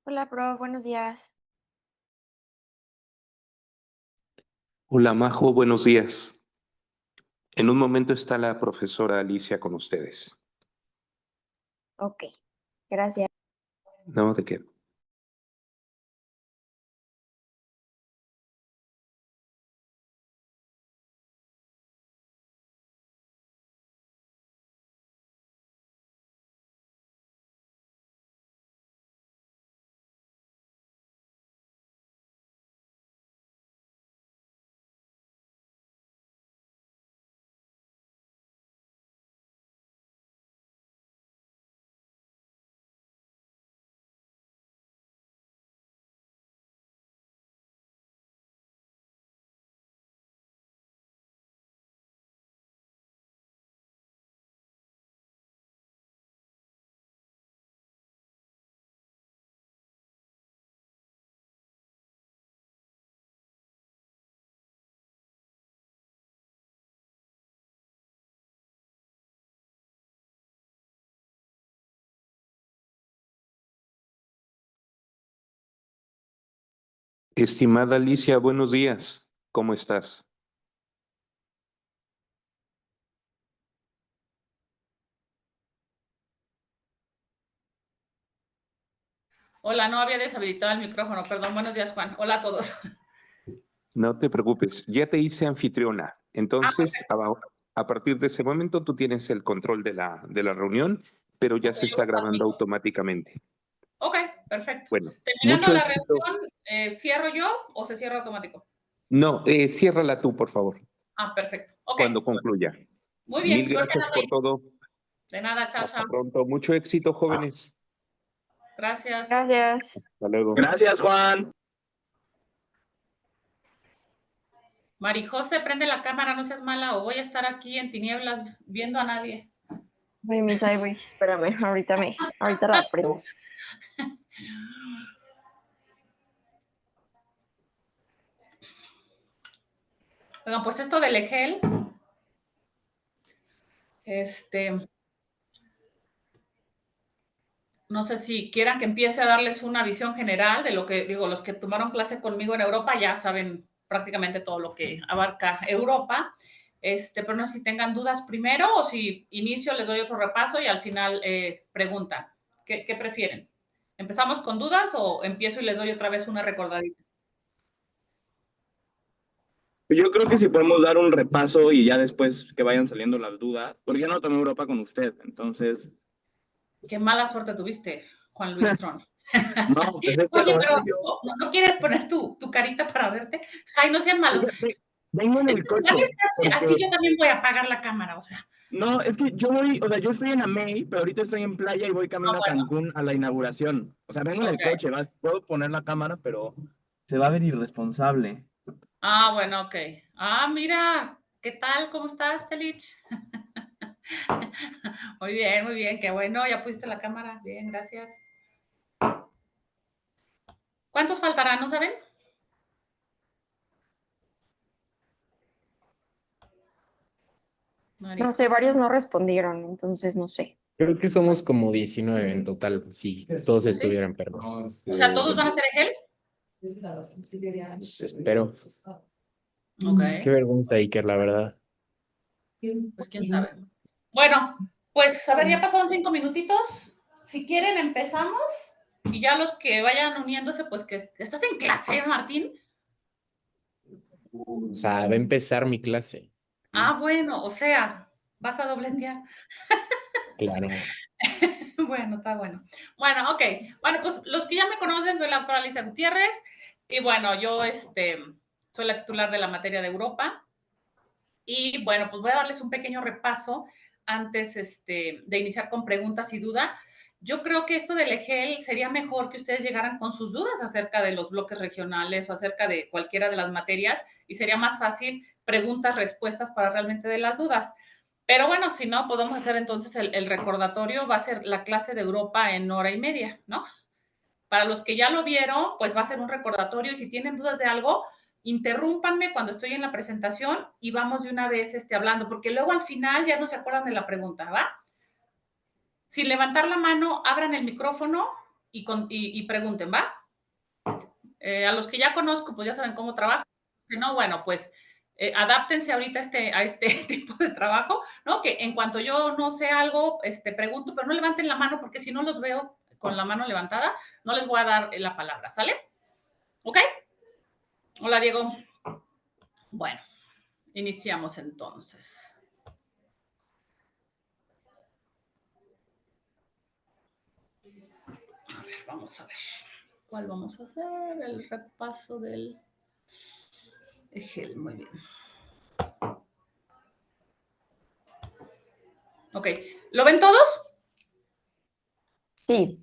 Hola, prof, buenos días. Hola Majo, buenos días. En un momento está la profesora Alicia con ustedes. Ok, gracias. No, ¿de qué? Estimada Alicia, buenos días. ¿Cómo estás? Hola, no había deshabilitado el micrófono, perdón. Buenos días, Juan. Hola a todos. No te preocupes, ya te hice anfitriona. Entonces, Perfecto. a partir de ese momento tú tienes el control de la reunión, pero ya Ok, se yo voy está a estar grabando listo. automáticamente. Ok, perfecto. Bueno, Terminando mucho la éxito. reunión, ¿cierro yo o se cierra automático? No, ciérrala tú, por favor, Ah, perfecto. Ok, cuando concluya. muy bien. Mil Suerte gracias por ahí. todo. De nada, chao, Hasta chao. pronto. Mucho éxito, jóvenes. Gracias. Gracias. Hasta luego. Gracias, Juan. Marijose, prende la cámara, no seas mala, o voy a estar aquí en tinieblas viendo a nadie. Voy, misa, ahí voy. Espérame, ahorita la prendo. Oigan, pues esto del EGEL, no sé si quieran que empiece a darles una visión general de lo que, digo, los que tomaron clase conmigo en Europa ya saben prácticamente todo lo que abarca Europa, pero no sé si tengan dudas primero o si inicio, les doy otro repaso y al final preguntan. ¿Qué prefieren? ¿Empezamos con dudas o empiezo y les doy otra vez una recordadita? Yo creo que si podemos dar un repaso y ya después que vayan saliendo las dudas, porque ya no tomé Europa con usted, entonces. Qué mala suerte tuviste, Juan Luis Tron. No, pues es que Oye, lo pero obvio. ¿no quieres poner tu carita para verte? Ay, no sean Es malos. que vengo en Es el que si van a coche, estar así, porque. yo también voy a apagar la cámara, o sea. No, es que yo voy, o sea, yo estoy en Amey, pero ahorita estoy en playa y voy Ah, camino a bueno, Cancún a la inauguración. O sea, vengo en el ok. coche, puedo poner la cámara, pero se va a ver irresponsable. Ah, bueno, ok. Ah, mira, ¿qué tal? ¿Cómo estás, Telich? Muy bien, qué bueno, ya pusiste la cámara. Bien, gracias. ¿Cuántos faltarán, no saben? No sé, Marijose. varios no respondieron, entonces no sé. Creo que somos como 19 en total, si todos ¿Sí? estuvieran, pero O sea, ¿todos van a ser Egel? pues, espero. Ok, Qué vergüenza, Iker, la verdad. pues quién sabe. Bueno, pues a ver, ya pasaron 5 minutitos. Si quieren, empezamos. Y ya los que vayan uniéndose, pues que estás en clase, Martín. O sea, va a empezar mi clase. Ah, bueno, o sea, vas a dobletear. Claro. Bueno, está bueno. Bueno, ok. Bueno, pues los que ya me conocen, soy la doctora Alicia Gutiérrez y bueno, yo soy la titular de la materia de Europa y bueno, pues voy a darles un pequeño repaso antes de iniciar con preguntas y dudas. Yo creo que esto del EGEL sería mejor que ustedes llegaran con sus dudas acerca de los bloques regionales o acerca de cualquiera de las materias y sería más fácil preguntas, respuestas para realmente de las dudas. Pero bueno, si no, podemos hacer entonces el recordatorio, va a ser la clase de Europa en hora y media, ¿no? Para los que ya lo vieron, pues va a ser un recordatorio y si tienen dudas de algo, interrúmpanme cuando estoy en la presentación y vamos de una vez hablando, porque luego al final ya no se acuerdan de la pregunta, ¿va? Sin levantar la mano, abran el micrófono y pregunten, ¿va? A los que ya conozco, pues ya saben cómo trabajo. Si no, bueno, pues adáptense ahorita a este tipo de trabajo, ¿no? Que en cuanto yo no sé algo, pregunto, pero no levanten la mano porque si no los veo con la mano levantada, no les voy a dar la palabra, ¿sale? ¿Ok? Hola, Diego. Bueno, iniciamos entonces. A ver, vamos a ver. ¿Cuál vamos a hacer? El repaso del EGEL. Muy bien. Ok. ¿Lo ven todos? Sí.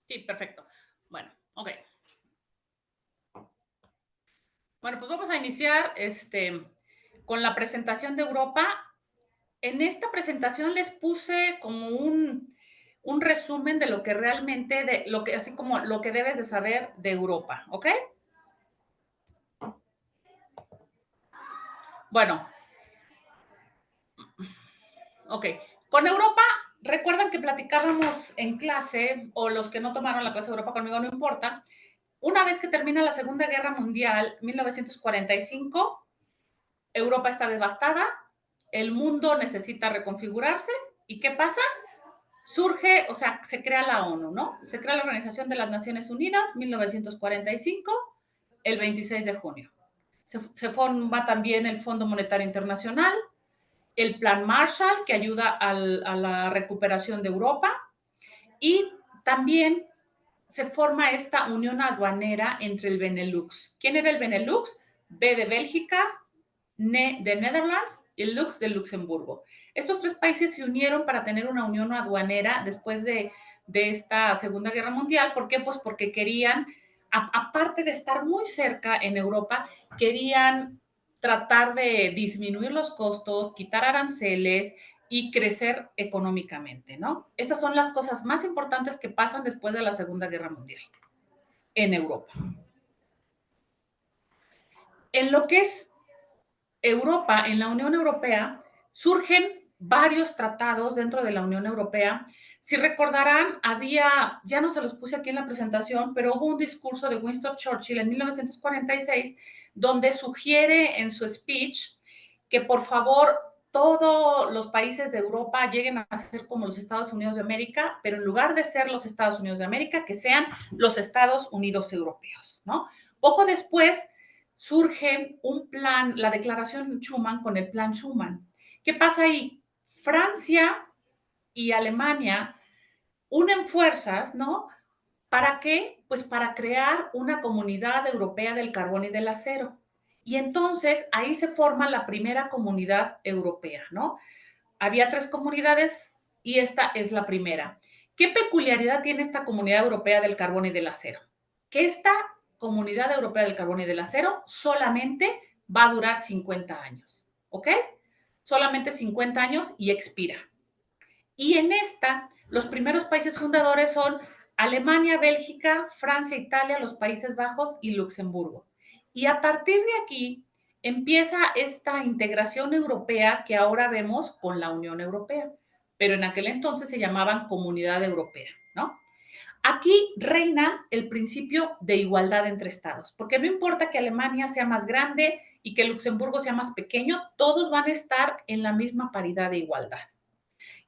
Sí, perfecto. Bueno, ok. Bueno, pues vamos a iniciar con la presentación de Europa. En esta presentación les puse como un resumen de lo que realmente, así como lo que debes de saber de Europa, ¿ok? Bueno, ok. Con Europa, recuerdan que platicábamos en clase, o los que no tomaron la clase de Europa conmigo, no importa. Una vez que termina la Segunda Guerra Mundial, 1945, Europa está devastada, el mundo necesita reconfigurarse, ¿y qué pasa? Surge, o sea, se crea la ONU, ¿no? Se crea la Organización de las Naciones Unidas, 1945, el 26 de junio. Se forma también el Fondo Monetario Internacional, el Plan Marshall, que ayuda a la recuperación de Europa, y también se forma esta unión aduanera entre el Benelux. ¿Quién era el Benelux? B de Bélgica, NE de Netherlands y el Lux de Luxemburgo. Estos tres países se unieron para tener una unión aduanera después de esta Segunda Guerra Mundial. ¿Por qué? Pues porque querían, aparte de estar muy cerca en Europa, querían tratar de disminuir los costos, quitar aranceles y crecer económicamente, ¿no? Estas son las cosas más importantes que pasan después de la Segunda Guerra Mundial en Europa. En lo que es Europa, en la Unión Europea, surgen varios tratados dentro de la Unión Europea. Si recordarán, ya no se los puse aquí en la presentación, pero hubo un discurso de Winston Churchill en 1946 donde sugiere en su speech que por favor todos los países de Europa lleguen a ser como los Estados Unidos de América, pero en lugar de ser los Estados Unidos de América, que sean los Estados Unidos europeos, ¿no? Poco después surge un plan, la declaración Schuman con el plan Schuman. ¿Qué pasa ahí? Francia y Alemania unen fuerzas, ¿no? ¿Para qué? Pues para crear una comunidad europea del carbón y del acero. Y entonces ahí se forma la primera comunidad europea, ¿no? Había 3 comunidades y esta es la primera. ¿Qué peculiaridad tiene esta comunidad europea del carbón y del acero? Que esta comunidad europea del carbón y del acero solamente va a durar 50 años, ¿ok? Solamente 50 años y expira. Y en esta, los primeros países fundadores son Alemania, Bélgica, Francia, Italia, los Países Bajos y Luxemburgo. Y a partir de aquí empieza esta integración europea que ahora vemos con la Unión Europea, pero en aquel entonces se llamaban Comunidad Europea, ¿no? Aquí reina el principio de igualdad entre estados, porque no importa que Alemania sea más grande y que Luxemburgo sea más pequeño, todos van a estar en la misma paridad de igualdad.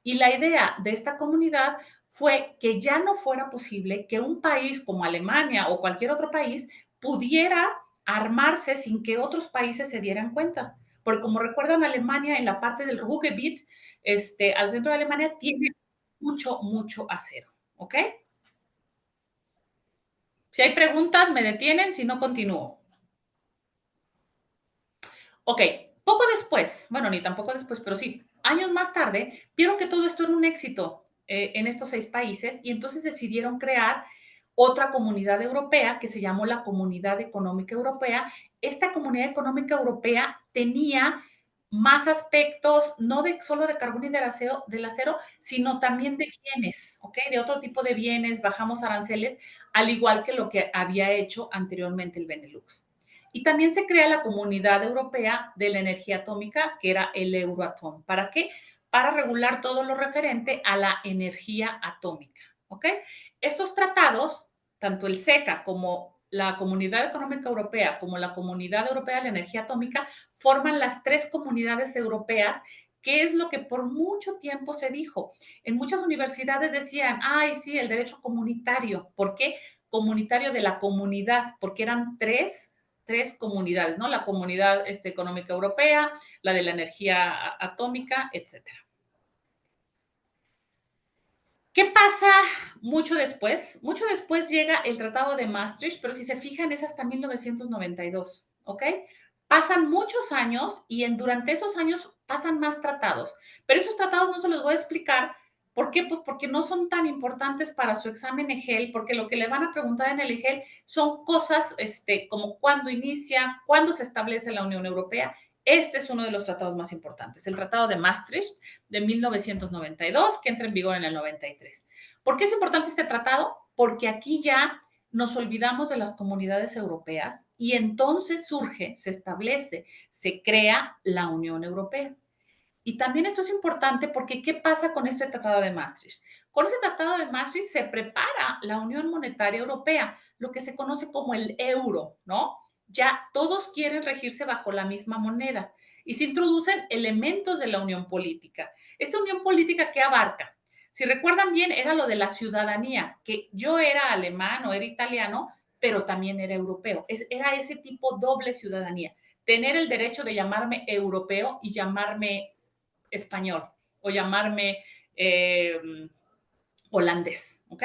Y la idea de esta comunidad fue que ya no fuera posible que un país como Alemania o cualquier otro país pudiera armarse sin que otros países se dieran cuenta. Porque como recuerdan, Alemania en la parte del Ruhrgebiet, al centro de Alemania, tiene mucho, mucho acero, ¿ok? Si hay preguntas, me detienen, si no, continúo. Ok, poco después, bueno, ni tampoco después, pero sí, años más tarde, vieron que todo esto era un éxito en estos 6 países y entonces decidieron crear otra comunidad europea que se llamó la Comunidad Económica Europea. Esta Comunidad Económica Europea tenía más aspectos, no solo de carbón y del acero, sino también de bienes, ¿ok? De otro tipo de bienes, bajamos aranceles, al igual que lo que había hecho anteriormente el Benelux. Y también se crea la Comunidad Europea de la Energía Atómica, que era el Euratom. ¿Para qué? Para regular todo lo referente a la energía atómica, ¿ok? Estos tratados tanto el SECA como la Comunidad Económica Europea, como la Comunidad Europea de la Energía Atómica, forman las 3 comunidades europeas, que es lo que por mucho tiempo se dijo. En muchas universidades decían, ay, sí, el derecho comunitario. ¿Por qué? Comunitario de la comunidad, porque eran tres comunidades, ¿no? La Comunidad Económica Europea, la de la energía atómica, etcétera. ¿Qué pasa mucho después? Mucho después llega el Tratado de Maastricht, pero si se fijan es hasta 1992, ¿ok? Pasan muchos años y durante esos años pasan más tratados, pero esos tratados no se los voy a explicar. ¿Por qué? Pues porque no son tan importantes para su examen EGEL, porque lo que le van a preguntar en el EGEL son cosas como cuándo inicia, cuándo se establece la Unión Europea. Este es uno de los tratados más importantes, el Tratado de Maastricht de 1992, que entra en vigor en el 93. ¿Por qué es importante este tratado? Porque aquí ya nos olvidamos de las comunidades europeas y entonces surge, se establece, se crea la Unión Europea. Y también esto es importante porque ¿qué pasa con este Tratado de Maastricht? Con este Tratado de Maastricht se prepara la Unión Monetaria Europea, lo que se conoce como el euro, ¿no? Ya todos quieren regirse bajo la misma moneda y se introducen elementos de la unión política. Esta unión política, ¿qué abarca? Si recuerdan bien, era lo de la ciudadanía, que yo era alemán o era italiano, pero también era europeo. Era ese tipo doble ciudadanía. Tener el derecho de llamarme europeo y llamarme español o llamarme holandés, ¿ok?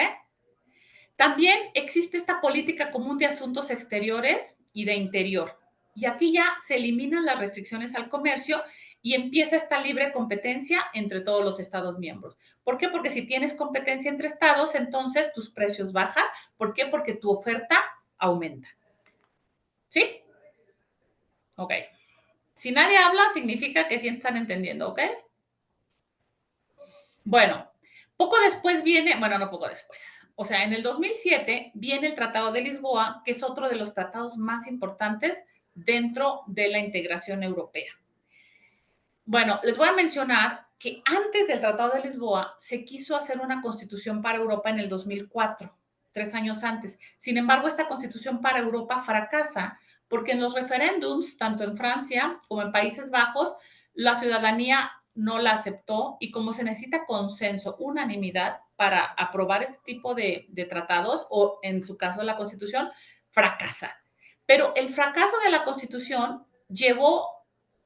También existe esta política común de asuntos exteriores y de interior. Y aquí ya se eliminan las restricciones al comercio y empieza esta libre competencia entre todos los Estados miembros. ¿Por qué? Porque si tienes competencia entre Estados, entonces tus precios bajan. ¿Por qué? Porque tu oferta aumenta. ¿Sí? Ok. Si nadie habla, significa que sí están entendiendo, ¿ok? Bueno, poco después viene, bueno, no poco después, o sea, en el 2007 viene el Tratado de Lisboa, que es otro de los tratados más importantes dentro de la integración europea. Bueno, les voy a mencionar que antes del Tratado de Lisboa se quiso hacer una constitución para Europa en el 2004, 3 años antes. Sin embargo, esta constitución para Europa fracasa porque en los referéndums, tanto en Francia como en Países Bajos, la ciudadanía no la aceptó y como se necesita consenso, unanimidad para aprobar este tipo de tratados o en su caso la constitución, fracasa. Pero el fracaso de la constitución llevó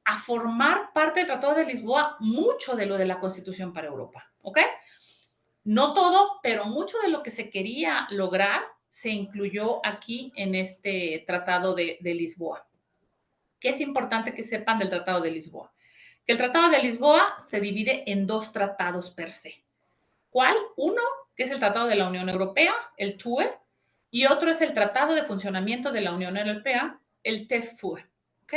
a formar parte del Tratado de Lisboa mucho de lo de la Constitución para Europa, ¿ok? No todo, pero mucho de lo que se quería lograr se incluyó aquí en este Tratado de Lisboa. ¿Qué es importante que sepan del Tratado de Lisboa? Que el Tratado de Lisboa se divide en 2 tratados per se. ¿Cuál? Uno, que es el Tratado de la Unión Europea, el TUE, y otro es el Tratado de Funcionamiento de la Unión Europea, el TFUE. ¿Ok?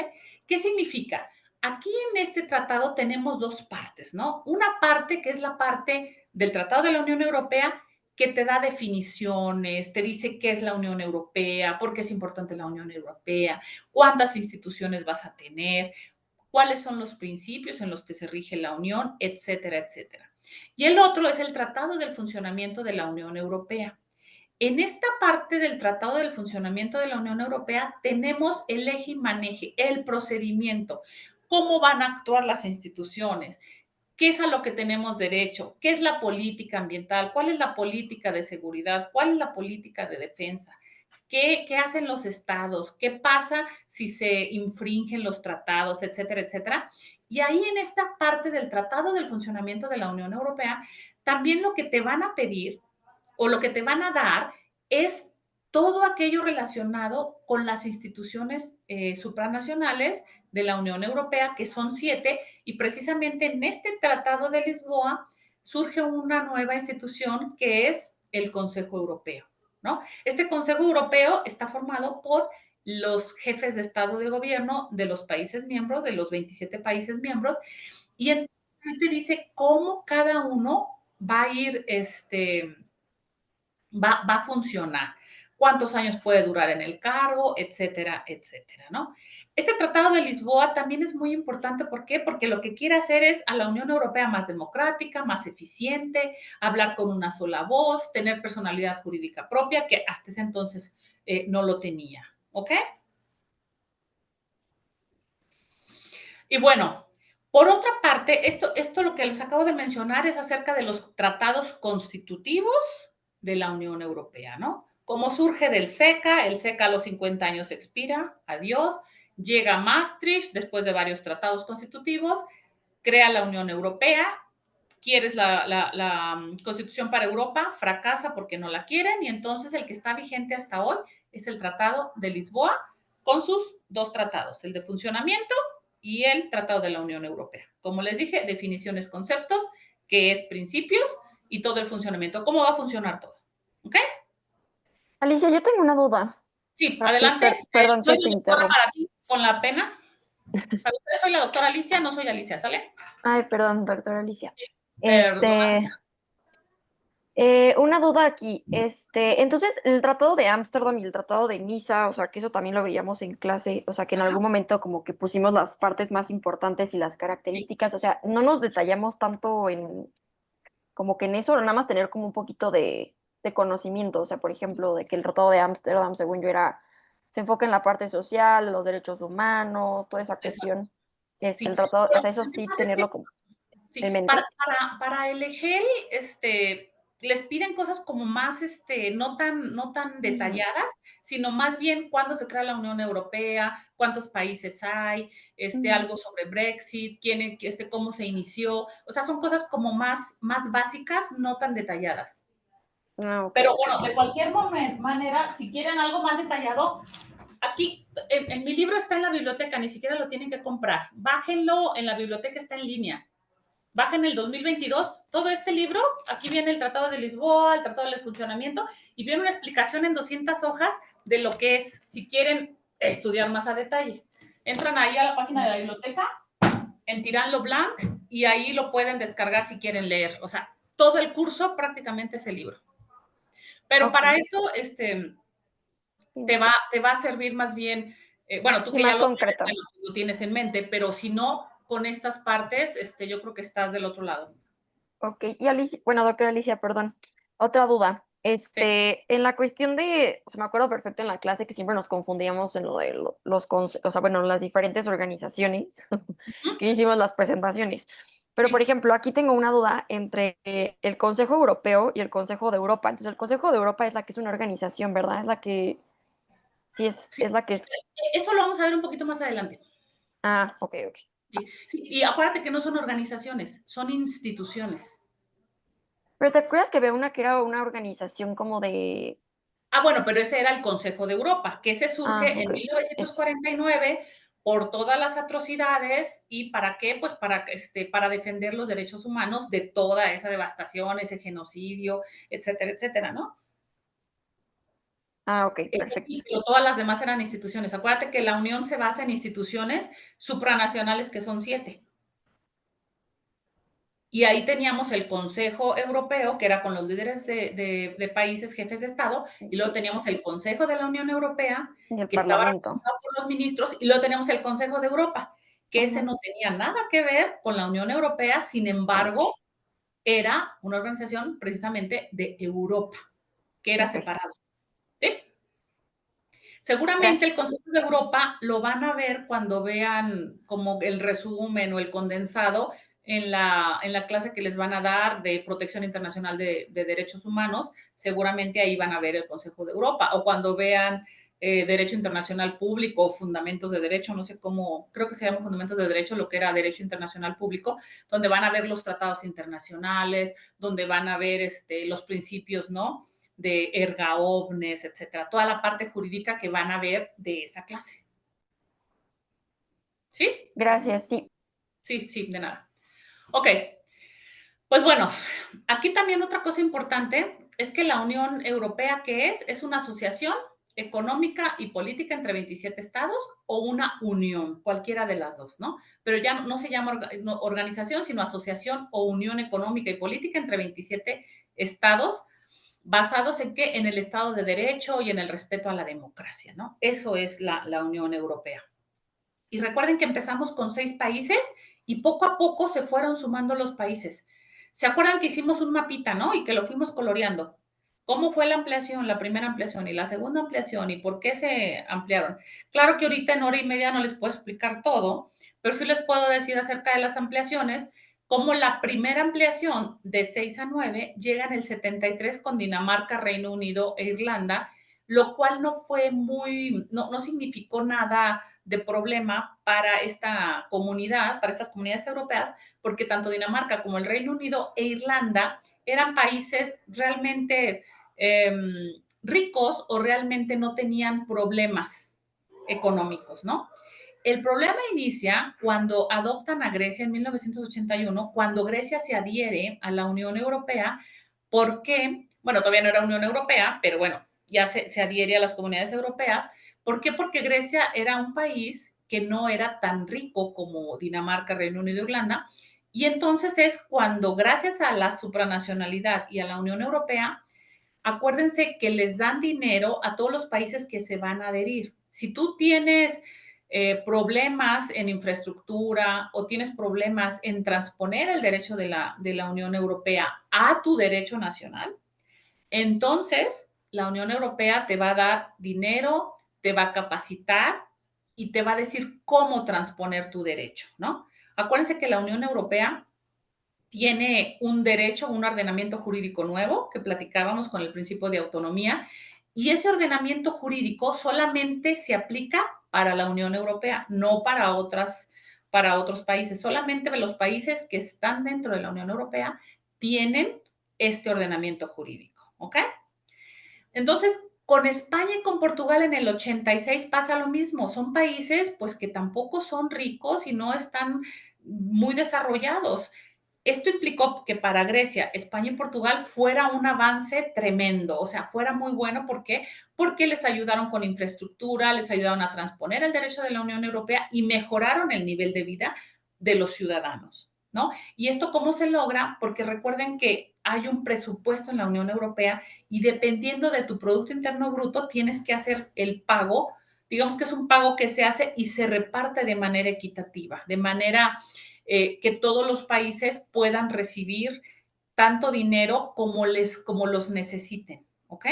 ¿Qué significa? Aquí en este tratado tenemos 2 partes, ¿no? Una parte que es la parte del Tratado de la Unión Europea que te da definiciones, te dice qué es la Unión Europea, por qué es importante la Unión Europea, cuántas instituciones vas a tener, cuáles son los principios en los que se rige la Unión, etcétera, etcétera. Y el otro es el Tratado del Funcionamiento de la Unión Europea. En esta parte del Tratado del Funcionamiento de la Unión Europea tenemos el eje y maneje, el procedimiento, cómo van a actuar las instituciones, qué es a lo que tenemos derecho, qué es la política ambiental, cuál es la política de seguridad, cuál es la política de defensa, qué hacen los estados, qué pasa si se infringen los tratados, etcétera, etcétera. Y ahí en esta parte del Tratado del Funcionamiento de la Unión Europea, también lo que te van a pedir o lo que te van a dar es todo aquello relacionado con las instituciones supranacionales de la Unión Europea, que son 7, y precisamente en este Tratado de Lisboa surge una nueva institución que es el Consejo Europeo, ¿no? Este Consejo Europeo está formado por los jefes de Estado de Gobierno de los países miembros, de los 27 países miembros, y entonces te dice cómo cada uno va a ir, va a funcionar. cuántos años puede durar en el cargo, etcétera, etcétera, ¿no? Este Tratado de Lisboa también es muy importante. ¿Por qué? Porque lo que quiere hacer es a la Unión Europea más democrática, más eficiente, hablar con una sola voz, tener personalidad jurídica propia, que hasta ese entonces no lo tenía, ¿ok? Y bueno, por otra parte, esto lo que les acabo de mencionar es acerca de los tratados constitutivos de la Unión Europea, ¿no? Como surge del CECA, el CECA a los 50 años expira, adiós, llega Maastricht después de varios tratados constitutivos, crea la Unión Europea, quieres la Constitución para Europa, fracasa porque no la quieren, y entonces el que está vigente hasta hoy es el Tratado de Lisboa con sus dos tratados, el de funcionamiento y el Tratado de la Unión Europea. Como les dije, definiciones, conceptos, qué es principios y todo el funcionamiento, cómo va a funcionar todo. ¿Ok? Alicia, yo tengo una duda. Sí, Aquí, adelante. perdón Soy que la te doctora interrumpa. para ti, con la pena. Para ustedes soy la doctora Alicia, no soy Alicia, ¿sale? Ay, perdón, doctora Alicia. Perdona. Una duda aquí. Entonces, el Tratado de Ámsterdam y el Tratado de Niza, o sea, que eso también lo veíamos en clase, o sea, que en algún momento como que pusimos las partes más importantes y las características, o sea, no nos detallamos tanto en, como que en eso, nada más tener como un poquito de conocimiento, o sea, por ejemplo, de que el Tratado de Ámsterdam, según yo, se enfoca en la parte social, los derechos humanos, toda esa Exacto. cuestión. El Sí, tratado, o pero sea, eso lo que sí, pasa es que tenerlo como sí, en mente. para el EGEL, les piden cosas como más, no tan detalladas, sino más bien cuándo se crea la Unión Europea, cuántos países hay, algo sobre Brexit, cómo se inició, o sea, son cosas como más básicas, no tan detalladas. Ah, ok, Pero ok. bueno, de cualquier manera, si quieren algo más detallado, aquí en mi libro está en la biblioteca, ni siquiera lo tienen que comprar. Bájenlo, en la biblioteca está en línea. Bajen el 2022, todo este libro, aquí viene el Tratado de Lisboa, el Tratado del Funcionamiento, y viene una explicación en 200 hojas de lo que es, si quieren estudiar más a detalle. Entran ahí a la página de la biblioteca, en Tirán lo Blanc, y ahí lo pueden descargar si quieren leer. O sea, todo el curso prácticamente es el libro. Pero Ok. para esto, Sí, te va a servir más bien, bueno, tú sí, que ya más lo sabes, concreto. lo tienes en mente, pero si no, con estas partes, yo creo que estás del otro lado. Ok, y Alicia, bueno, doctora Alicia, perdón, otra duda. Sí. En la cuestión de, o sea, me acuerdo perfecto en la clase que siempre nos confundíamos en lo de o sea, bueno, las diferentes organizaciones que hicimos las presentaciones. Pero, por Sí. ejemplo, aquí tengo una duda entre el Consejo Europeo y el Consejo de Europa. Entonces, el Consejo de Europa es la que es una organización, ¿verdad? Es la que, sí, Sí, es la que es. eso lo vamos a ver un poquito más adelante. Ah, ok, ok. Sí, sí, y acuérdate que no son organizaciones, son instituciones. Pero ¿te acuerdas que había una que era una organización como de... Ah, bueno, pero ese era el Consejo de Europa, que ese Ah, surge ok, en eso. 1949 por todas las atrocidades. ¿Y para qué? Pues para defender los derechos humanos de toda esa devastación, ese genocidio, etcétera, etcétera, ¿no? Ah, ok, Ese perfecto. sí, pero todas las demás eran instituciones. Acuérdate que la Unión se basa en instituciones supranacionales, que son 7. Y ahí teníamos el Consejo Europeo, que era con los líderes de países, jefes de Estado, y luego Sí, teníamos el Consejo de la Unión Europea, y el que estaba Parlamento. representado por los ministros, y luego teníamos el Consejo de Europa, que ese Ujú. no tenía nada que ver con la Unión Europea, sin Ah, ok, embargo, era una organización precisamente de Europa, que era ok. separado. ¿Sí? Seguramente el Gracias. Consejo de Europa lo van a ver cuando vean como el resumen o el condensado en la clase que les van a dar de protección internacional de derechos humanos. Seguramente ahí van a ver el Consejo de Europa, o cuando vean derecho internacional público o fundamentos de derecho, no sé cómo, creo que se llaman fundamentos de derecho, lo que era derecho internacional público, donde van a ver los tratados internacionales, donde van a ver los principios, ¿no?, de erga omnes, etcétera, toda la parte jurídica que van a ver de esa clase. ¿Sí? Gracias, sí. Sí, sí, de nada. Ok, pues bueno, aquí también otra cosa importante es que la Unión Europea, ¿qué es? Es una asociación económica y política entre 27 estados o una unión, cualquiera de las dos, ¿no? Pero ya no se llama organización, sino asociación o unión económica y política entre 27 estados ¿Basados en qué? En el Estado de Derecho y en el respeto a la democracia, ¿no? Eso es la Unión Europea. Y recuerden que empezamos con 6 países y poco a poco se fueron sumando los países. ¿Se acuerdan que hicimos un mapita, no? Y que lo fuimos coloreando. ¿Cómo fue la ampliación, la primera ampliación y la segunda ampliación y por qué se ampliaron? Claro que ahorita en hora y media no les puedo explicar todo, pero sí les puedo decir acerca de las ampliaciones, como la primera ampliación de 6 a 9 llega en el 73 con Dinamarca, Reino Unido e Irlanda, lo cual no fue muy, no significó nada de problema para esta comunidad, para estas comunidades europeas, porque tanto Dinamarca como el Reino Unido e Irlanda eran países realmente ricos o realmente no tenían problemas económicos, ¿no? El problema inicia cuando adoptan a Grecia en 1981, cuando Grecia se adhiere a la Unión Europea, porque, bueno, todavía no era Unión Europea, pero bueno, ya se adhiere a las comunidades europeas. ¿Por qué? Porque Grecia era un país que no era tan rico como Dinamarca, Reino Unido, Irlanda, y entonces es cuando, gracias a la supranacionalidad y a la Unión Europea, acuérdense que les dan dinero a todos los países que se van a adherir. Si tú tienes problemas en infraestructura o tienes problemas en transponer el derecho de la Unión Europea a tu derecho nacional, entonces la Unión Europea te va a dar dinero, te va a capacitar y te va a decir cómo transponer tu derecho, ¿no? Acuérdense que la Unión Europea tiene un derecho, un ordenamiento jurídico nuevo que platicábamos con el principio de autonomía, y ese ordenamiento jurídico solamente se aplica para la Unión Europea, no para otros países. Solamente los países que están dentro de la Unión Europea tienen este ordenamiento jurídico, ¿ok? Entonces, con España y con Portugal en el 86 pasa lo mismo. Son países pues que tampoco son ricos y no están muy desarrollados. Esto implicó que para Grecia, España y Portugal fuera un avance tremendo, o sea, fuera muy bueno. ¿Por qué? Porque les ayudaron con infraestructura, les ayudaron a transponer el derecho de la Unión Europea y mejoraron el nivel de vida de los ciudadanos, ¿no? ¿Y esto cómo se logra? Porque recuerden que hay un presupuesto en la Unión Europea y dependiendo de tu Producto Interno Bruto tienes que hacer el pago, digamos que es un pago que se hace y se reparte de manera equitativa, de manera que todos los países puedan recibir tanto dinero como los necesiten, ¿ok?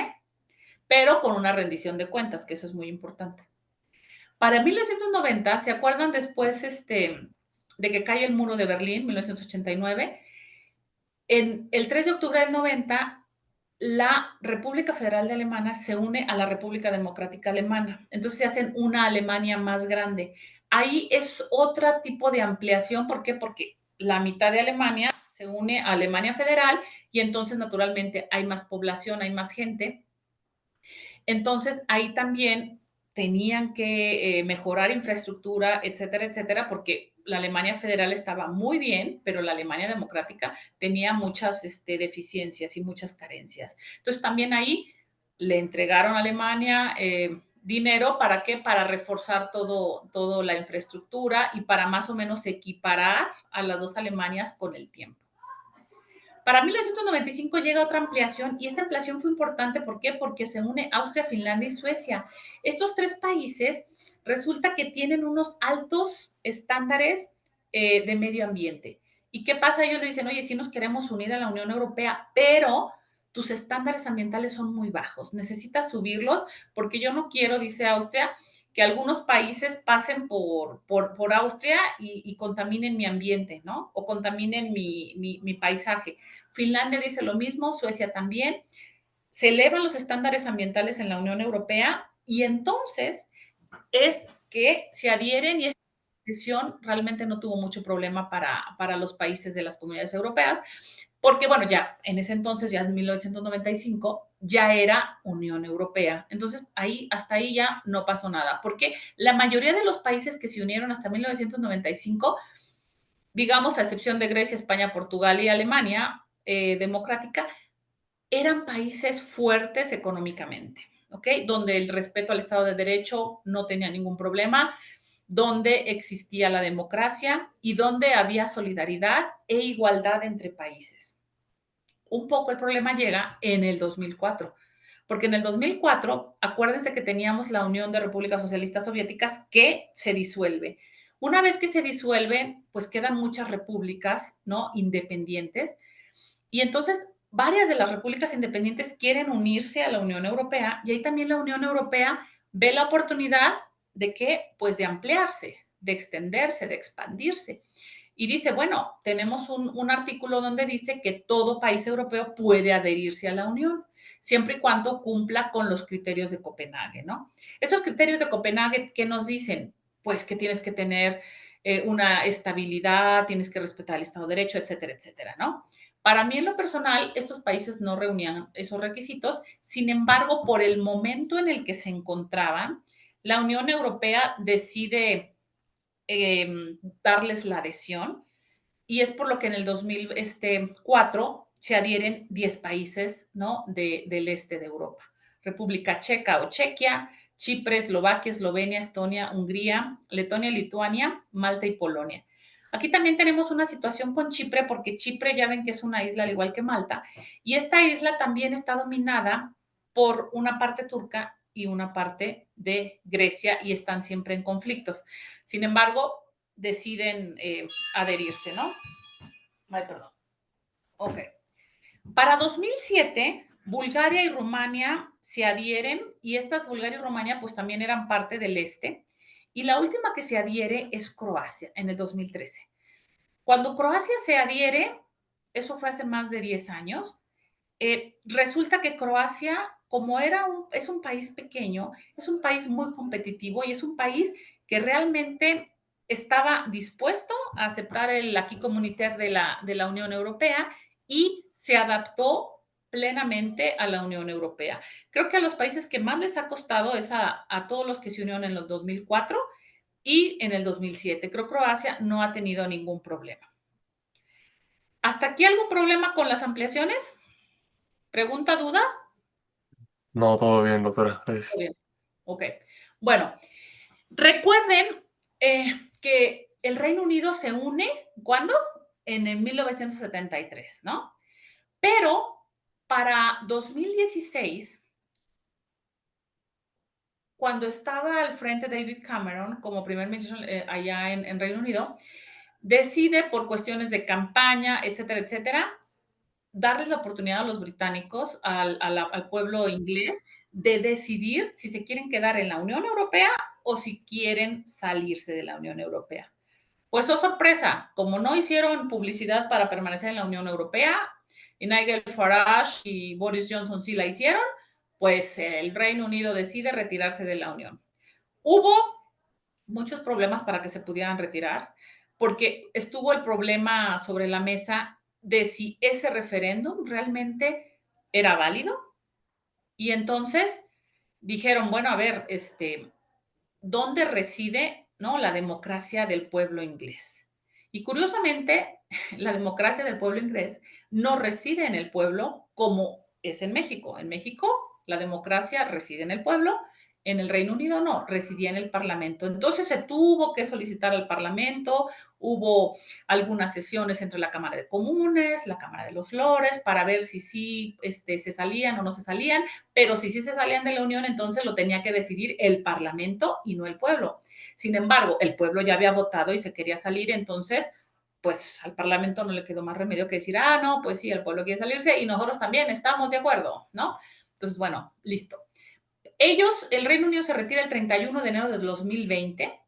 Pero con una rendición de cuentas, que eso es muy importante. Para 1990, ¿se acuerdan después de que cae el muro de Berlín, 1989? En el 3 de octubre del 90, la República Federal de Alemania se une a la República Democrática Alemana. Entonces se hacen una Alemania más grande. Ahí es otro tipo de ampliación. ¿Por qué? Porque la mitad de Alemania se une a Alemania Federal y entonces naturalmente hay más población, hay más gente. Entonces ahí también tenían que mejorar infraestructura, etcétera, etcétera, porque la Alemania federal estaba muy bien, pero la Alemania democrática tenía muchas deficiencias y muchas carencias. Entonces también ahí le entregaron a Alemania dinero. ¿Para qué? Para reforzar todo la infraestructura y para más o menos equiparar a las dos Alemanias con el tiempo. Para 1995 llega otra ampliación y esta ampliación fue importante. ¿Por qué? Porque se une Austria, Finlandia y Suecia. Estos 3 países resulta que tienen unos altos estándares de medio ambiente. ¿Y qué pasa? Ellos le dicen, oye, sí nos queremos unir a la Unión Europea, pero tus estándares ambientales son muy bajos, necesitas subirlos porque yo no quiero, dice Austria, que algunos países pasen por Austria y contaminen mi ambiente, ¿no? O contaminen mi paisaje. Finlandia dice lo mismo, Suecia también. Se elevan los estándares ambientales en la Unión Europea y entonces es que se adhieren y esta adhesión realmente no tuvo mucho problema para los países de las comunidades europeas, porque bueno, ya en ese entonces, ya en 1995, ya era Unión Europea. Entonces, hasta ahí ya no pasó nada, porque la mayoría de los países que se unieron hasta 1995, digamos, a excepción de Grecia, España, Portugal y Alemania democrática, eran países fuertes económicamente, ¿ok? Donde el respeto al Estado de Derecho no tenía ningún problema, donde existía la democracia y donde había solidaridad e igualdad entre países. un poco el problema llega en el 2004, porque en el 2004, acuérdense que teníamos la Unión de Repúblicas Socialistas Soviéticas que se disuelve. Una vez que se disuelven, pues quedan muchas repúblicas, ¿no? Independientes. Y entonces varias de las repúblicas independientes quieren unirse a la Unión Europea y ahí también la Unión Europea ve la oportunidad de que, pues de ampliarse, de extenderse, de expandirse. Y dice, bueno, tenemos un artículo donde dice que todo país europeo puede adherirse a la Unión, siempre y cuando cumpla con los criterios de Copenhague, ¿no? Esos criterios de Copenhague, ¿qué nos dicen? Pues que tienes que tener una estabilidad, tienes que respetar el Estado de Derecho, etcétera, etcétera, ¿no? Para mí, en lo personal, estos países no reunían esos requisitos. Sin embargo, por el momento en el que se encontraban, la Unión Europea decide darles la adhesión y es por lo que en el 2004 se adhieren 10 países, ¿no? Del este de Europa. República Checa o Chequia, Chipre, Eslovaquia, Eslovenia, Estonia, Hungría, Letonia, Lituania, Malta y Polonia. Aquí también tenemos una situación con Chipre, porque Chipre ya ven que es una isla al igual que Malta, y esta isla también está dominada por una parte turca y una parte de Grecia y están siempre en conflictos. Sin embargo, deciden adherirse, ¿no? Ay, perdón. Ok. Para 2007, Bulgaria y Rumania se adhieren y estas Bulgaria y Rumania pues también eran parte del este. Y la última que se adhiere es Croacia en el 2013. Cuando Croacia se adhiere, eso fue hace más de 10 años, resulta que Croacia, como es un país pequeño, es un país muy competitivo y es un país que realmente estaba dispuesto a aceptar el acquis communautaire de la Unión Europea y se adaptó plenamente a la Unión Europea. Creo que a los países que más les ha costado es a todos los que se unieron en los 2004 y en el 2007. Creo que Croacia no ha tenido ningún problema. ¿Hasta aquí algún problema con las ampliaciones? ¿Pregunta, duda? No, todo bien, doctora. Gracias. Bien. Ok. Bueno, recuerden que el Reino Unido se une, ¿cuándo? En el 1973, ¿no? Pero para 2016, cuando estaba al frente David Cameron como primer ministro allá en Reino Unido, decide por cuestiones de campaña, etcétera, etcétera, darles la oportunidad a los británicos, al pueblo inglés, de decidir si se quieren quedar en la Unión Europea o si quieren salirse de la Unión Europea. Pues, oh sorpresa, como no hicieron publicidad para permanecer en la Unión Europea, y Nigel Farage y Boris Johnson sí la hicieron, pues el Reino Unido decide retirarse de la Unión. Hubo muchos problemas para que se pudieran retirar, porque estuvo el problema sobre la mesa de si ese referéndum realmente era válido. Y entonces dijeron, bueno, a ver, ¿dónde reside, no, la democracia del pueblo inglés? Y curiosamente, la democracia del pueblo inglés no reside en el pueblo como es en México. En México, la democracia reside en el pueblo. En el Reino Unido no, residía en el Parlamento. Entonces se tuvo que solicitar al Parlamento, hubo algunas sesiones entre la Cámara de Comunes, la Cámara de los Lores, para ver si sí se salían o no se salían, pero si sí se salían de la Unión, entonces lo tenía que decidir el Parlamento y no el pueblo. Sin embargo, el pueblo ya había votado y se quería salir, entonces pues al Parlamento no le quedó más remedio que decir, ah, no, pues sí, el pueblo quiere salirse y nosotros también estamos de acuerdo, ¿no? Entonces, bueno, listo. El Reino Unido se retira el 31 de enero de 2020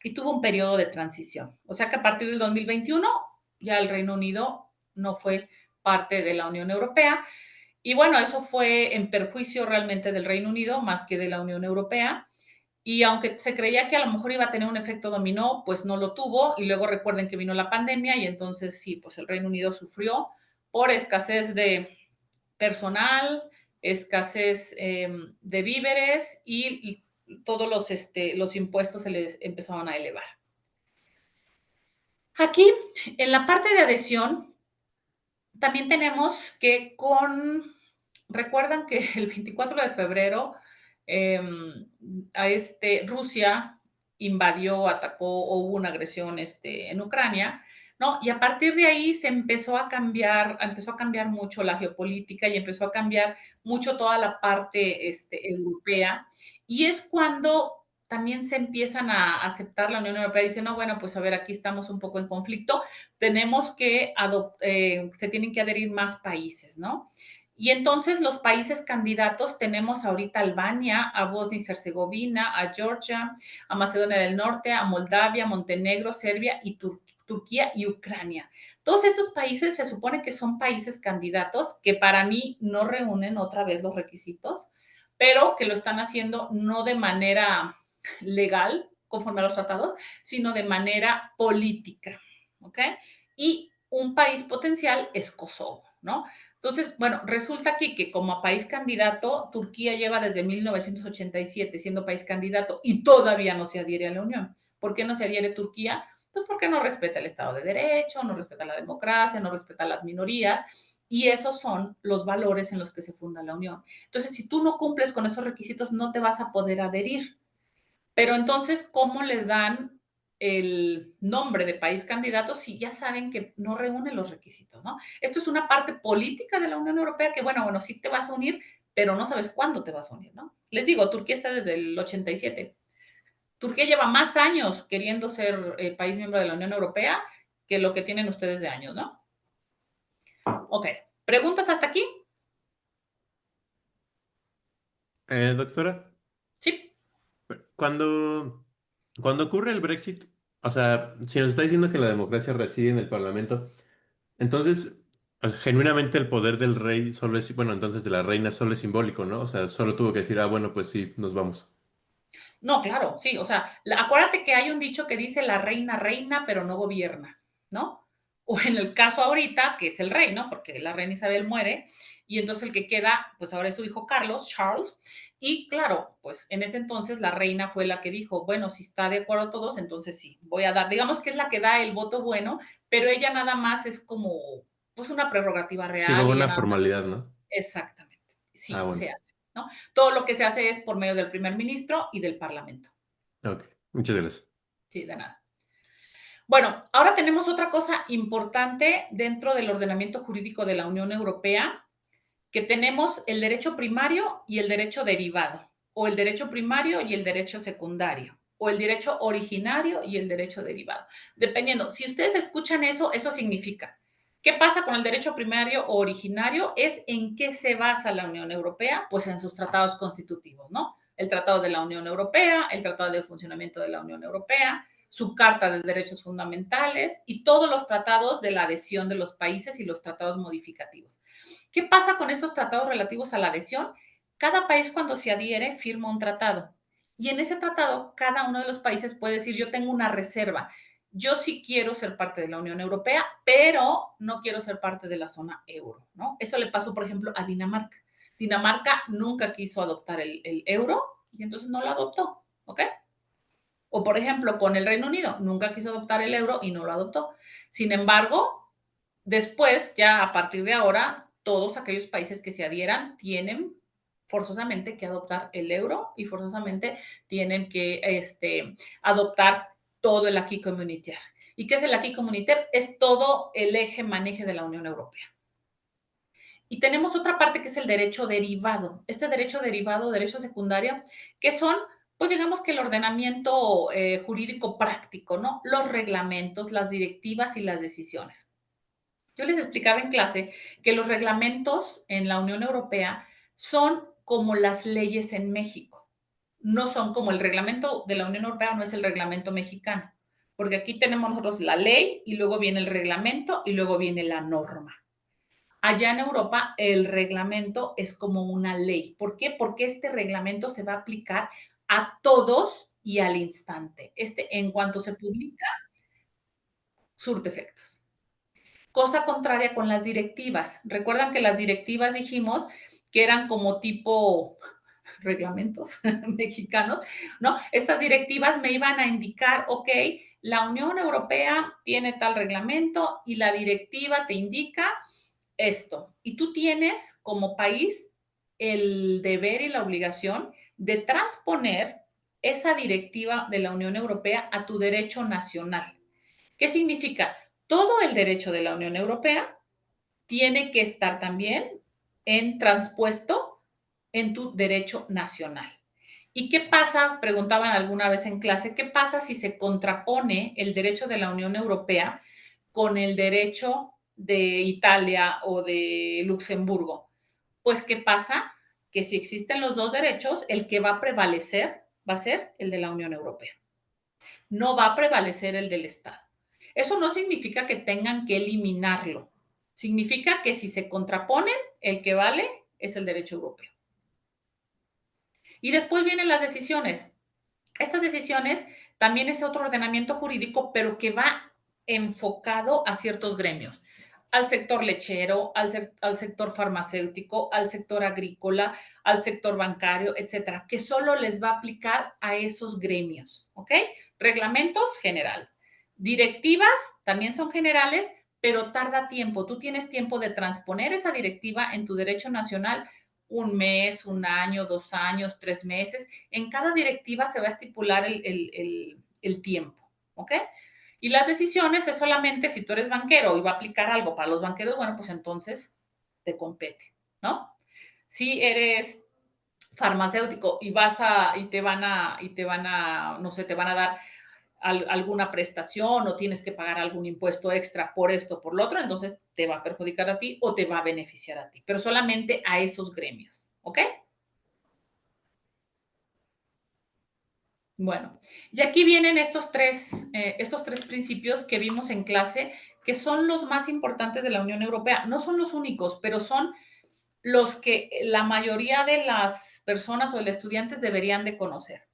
y tuvo un periodo de transición. O sea que a partir del 2021 ya el Reino Unido no fue parte de la Unión Europea. Y bueno, eso fue en perjuicio realmente del Reino Unido más que de la Unión Europea. Y aunque se creía que a lo mejor iba a tener un efecto dominó, pues no lo tuvo. Y luego recuerden que vino la pandemia y entonces sí, pues el Reino Unido sufrió por escasez de personal, escasez de víveres y todos los impuestos se les empezaron a elevar. Aquí, en la parte de adhesión, también tenemos que recuerdan que el 24 de febrero Rusia invadió, atacó o hubo una agresión en Ucrania, ¿no? Y a partir de ahí se empezó a cambiar mucho la geopolítica y empezó a cambiar mucho toda la parte europea. Y es cuando también se empiezan a aceptar la Unión Europea. Dicen, no, bueno, pues a ver, aquí estamos un poco en conflicto, tenemos que se tienen que adherir más países, ¿no? Y entonces los países candidatos tenemos ahorita a Albania, a Bosnia y Herzegovina, a Georgia, a Macedonia del Norte, a Moldavia, Montenegro, Serbia y Turquía y Ucrania. Todos estos países se supone que son países candidatos que para mí no reúnen otra vez los requisitos, pero que lo están haciendo no de manera legal, conforme a los tratados, sino de manera política, ¿ok? Y un país potencial es Kosovo, ¿no? Entonces, bueno, resulta aquí que como país candidato, Turquía lleva desde 1987 siendo país candidato y todavía no se adhiere a la Unión. ¿Por qué no se adhiere Turquía? Pues porque no respeta el Estado de Derecho, no respeta la democracia, no respeta las minorías, y esos son los valores en los que se funda la Unión. Entonces, si tú no cumples con esos requisitos, no te vas a poder adherir. Pero entonces, ¿cómo les dan el nombre de país candidato si ya saben que no reúnen los requisitos, ¿no? Esto es una parte política de la Unión Europea que, bueno, sí te vas a unir, pero no sabes cuándo te vas a unir, ¿no? Les digo, Turquía está desde el 87. Turquía lleva más años queriendo ser país miembro de la Unión Europea que lo que tienen ustedes de años, ¿no? Ok, ¿preguntas hasta aquí? Doctora, Sí. cuando ocurre el Brexit, o sea, si nos está diciendo que la democracia reside en el Parlamento, entonces, genuinamente el poder del rey solo es, bueno, entonces de la reina solo es simbólico, ¿no? O sea, solo tuvo que decir, ah, bueno, pues sí, nos vamos. No, claro, sí, o sea, acuérdate que hay un dicho que dice la reina reina, pero no gobierna, ¿no? O en el caso ahorita, que es el rey, ¿no? Porque la reina Isabel muere y entonces el que queda, pues ahora es su hijo Carlos, Charles, y claro, pues en ese entonces la reina fue la que dijo, bueno, si está de acuerdo todos, entonces sí, voy a dar, digamos que es la que da el voto bueno, pero ella nada más es como, pues una prerrogativa Sí, real como y ella una nada más. formalidad, ¿no? Exactamente, Ah, sí, bueno. se hace, ¿no? Todo lo que se hace es por medio del primer ministro y del parlamento. Ok, muchas gracias. Sí, de nada. Bueno, ahora tenemos otra cosa importante dentro del ordenamiento jurídico de la Unión Europea, que tenemos el derecho primario y el derecho derivado, o el derecho primario y el derecho secundario, o el derecho originario y el derecho derivado. Dependiendo, si ustedes escuchan eso, eso significa. ¿Qué pasa con el derecho primario o originario? Es en qué se basa la Unión Europea, pues en sus tratados constitutivos, ¿no? El Tratado de la Unión Europea, el Tratado de Funcionamiento de la Unión Europea, su Carta de Derechos Fundamentales y todos los tratados de la adhesión de los países y los tratados modificativos. ¿Qué pasa con estos tratados relativos a la adhesión? Cada país cuando se adhiere firma un tratado y en ese tratado cada uno de los países puede decir yo tengo una reserva. Yo sí quiero ser parte de la Unión Europea, pero no quiero ser parte de la zona euro, ¿no? Eso le pasó, por ejemplo, a Dinamarca. Dinamarca nunca quiso adoptar el euro y entonces no lo adoptó, ¿ok? O, por ejemplo, con el Reino Unido, nunca quiso adoptar el euro y no lo adoptó. Sin embargo, después, ya a partir de ahora, todos aquellos países que se adhieran tienen forzosamente que adoptar el euro y forzosamente tienen que adoptar todo el acquis communautaire. ¿Y qué es el acquis communautaire? Es todo el eje maneje de la Unión Europea. Y tenemos otra parte que es el derecho derivado. Este derecho derivado, derecho secundario, que son, pues digamos que el ordenamiento jurídico práctico, ¿no? Los reglamentos, las directivas y las decisiones. Yo les explicaba en clase que los reglamentos en la Unión Europea son como las leyes en México. No son como el reglamento de la Unión Europea, no es el reglamento mexicano. Porque aquí tenemos nosotros la ley y luego viene el reglamento y luego viene la norma. Allá en Europa el reglamento es como una ley. ¿Por qué? Porque este reglamento se va a aplicar a todos y al instante. En cuanto se publica, surte efectos. Cosa contraria con las directivas. Recuerdan que las directivas dijimos que eran como tipo reglamentos mexicanos, ¿no? Estas directivas me iban a indicar, ok, la Unión Europea tiene tal reglamento y la directiva te indica esto. Y tú tienes como país el deber y la obligación de transponer esa directiva de la Unión Europea a tu derecho nacional. ¿Qué significa? todo el derecho de la Unión Europea tiene que estar también transpuesto en tu derecho nacional. ¿Y qué pasa? Preguntaban alguna vez en clase, ¿qué pasa si se contrapone el derecho de la Unión Europea con el derecho de Italia o de Luxemburgo? Pues, ¿qué pasa? Que si existen los dos derechos, el que va a prevalecer va a ser el de la Unión Europea. No va a prevalecer el del Estado. Eso no significa que tengan que eliminarlo. Significa que si se contraponen, el que vale es el derecho europeo. Y después vienen las decisiones. Estas decisiones también es otro ordenamiento jurídico, pero que va enfocado a ciertos gremios, al sector lechero, al sector farmacéutico, al sector agrícola, al sector bancario, etcétera, que solo les va a aplicar a esos gremios, ¿ok? Reglamentos general. Directivas también son generales, pero tarda tiempo. Tú tienes tiempo de transponer esa directiva en tu derecho nacional, 1 mes, 1 año, 2 años, 3 meses. En cada directiva se va a estipular el tiempo, ¿ok? Y las decisiones es solamente si tú eres banquero y va a aplicar algo para los banqueros, bueno, pues entonces te compete, ¿no? Si eres farmacéutico y te van a, no sé, te van a dar alguna prestación o tienes que pagar algún impuesto extra por esto, por lo otro, entonces te va a perjudicar a ti o te va a beneficiar a ti, pero solamente a esos gremios, ¿ok? Bueno, y aquí vienen estos tres principios que vimos en clase, que son los más importantes de la Unión Europea. No son los únicos, pero son los que la mayoría de las personas o de los estudiantes deberían de conocer.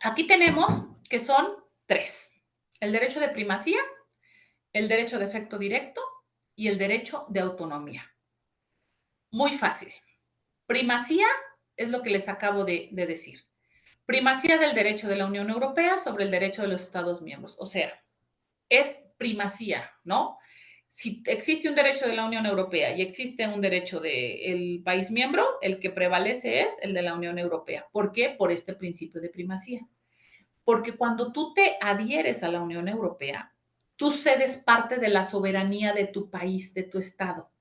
Aquí tenemos que son 3. El derecho de primacía, el derecho de efecto directo y el derecho de autonomía. Muy fácil. Primacía es lo que les acabo de decir. Primacía del derecho de la Unión Europea sobre el derecho de los Estados miembros. O sea, es primacía, ¿no? Si existe un derecho de la Unión Europea y existe un derecho del país miembro, el que prevalece es el de la Unión Europea. ¿Por qué? Por este principio de primacía. Porque cuando tú te adhieres a la Unión Europea, tú cedes parte de la soberanía de tu país, de tu estado.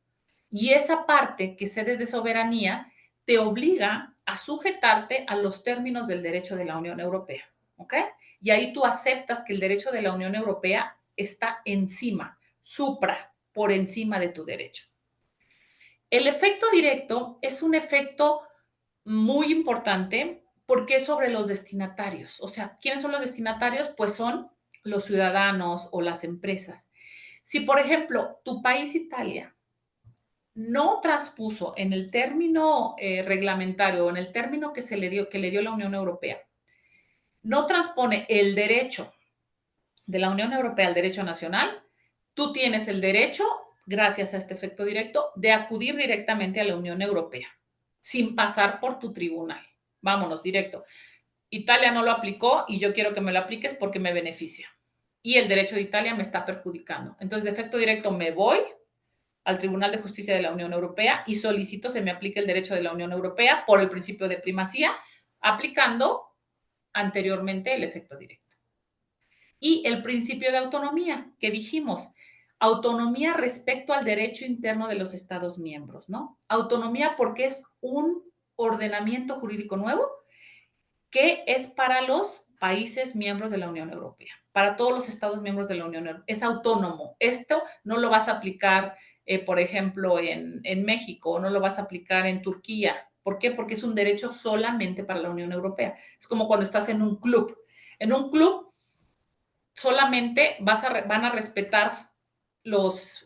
Y esa parte que cedes de soberanía te obliga a sujetarte a los términos del derecho de la Unión Europea, ¿ok? Y ahí tú aceptas que el derecho de la Unión Europea está encima, por encima de tu derecho. El efecto directo es un efecto muy importante porque es sobre los destinatarios. O sea, ¿quiénes son los destinatarios? Pues son los ciudadanos o las empresas. Si, por ejemplo, tu país, Italia, no transpuso en el término reglamentario o en el término que le dio la Unión Europea, no transpone el derecho de la Unión Europea al derecho nacional, tú tienes el derecho, gracias a este efecto directo, de acudir directamente a la Unión Europea, sin pasar por tu tribunal. Vámonos, directo. Italia no lo aplicó y yo quiero que me lo apliques porque me beneficia. Y el derecho de Italia me está perjudicando. Entonces, de efecto directo, me voy al Tribunal de Justicia de la Unión Europea y solicito se me aplique el derecho de la Unión Europea por el principio de primacía, aplicando anteriormente el efecto directo. Y el principio de autonomía, que dijimos, autonomía respecto al derecho interno de los Estados miembros, ¿no? Autonomía porque es un ordenamiento jurídico nuevo que es para los países miembros de la Unión Europea, para todos los Estados miembros de la Unión Europea. Es autónomo. Esto no lo vas a aplicar, por ejemplo, en México, no lo vas a aplicar en Turquía. ¿Por qué? Porque es un derecho solamente para la Unión Europea. Es como cuando estás en un club. En un club solamente van a respetar los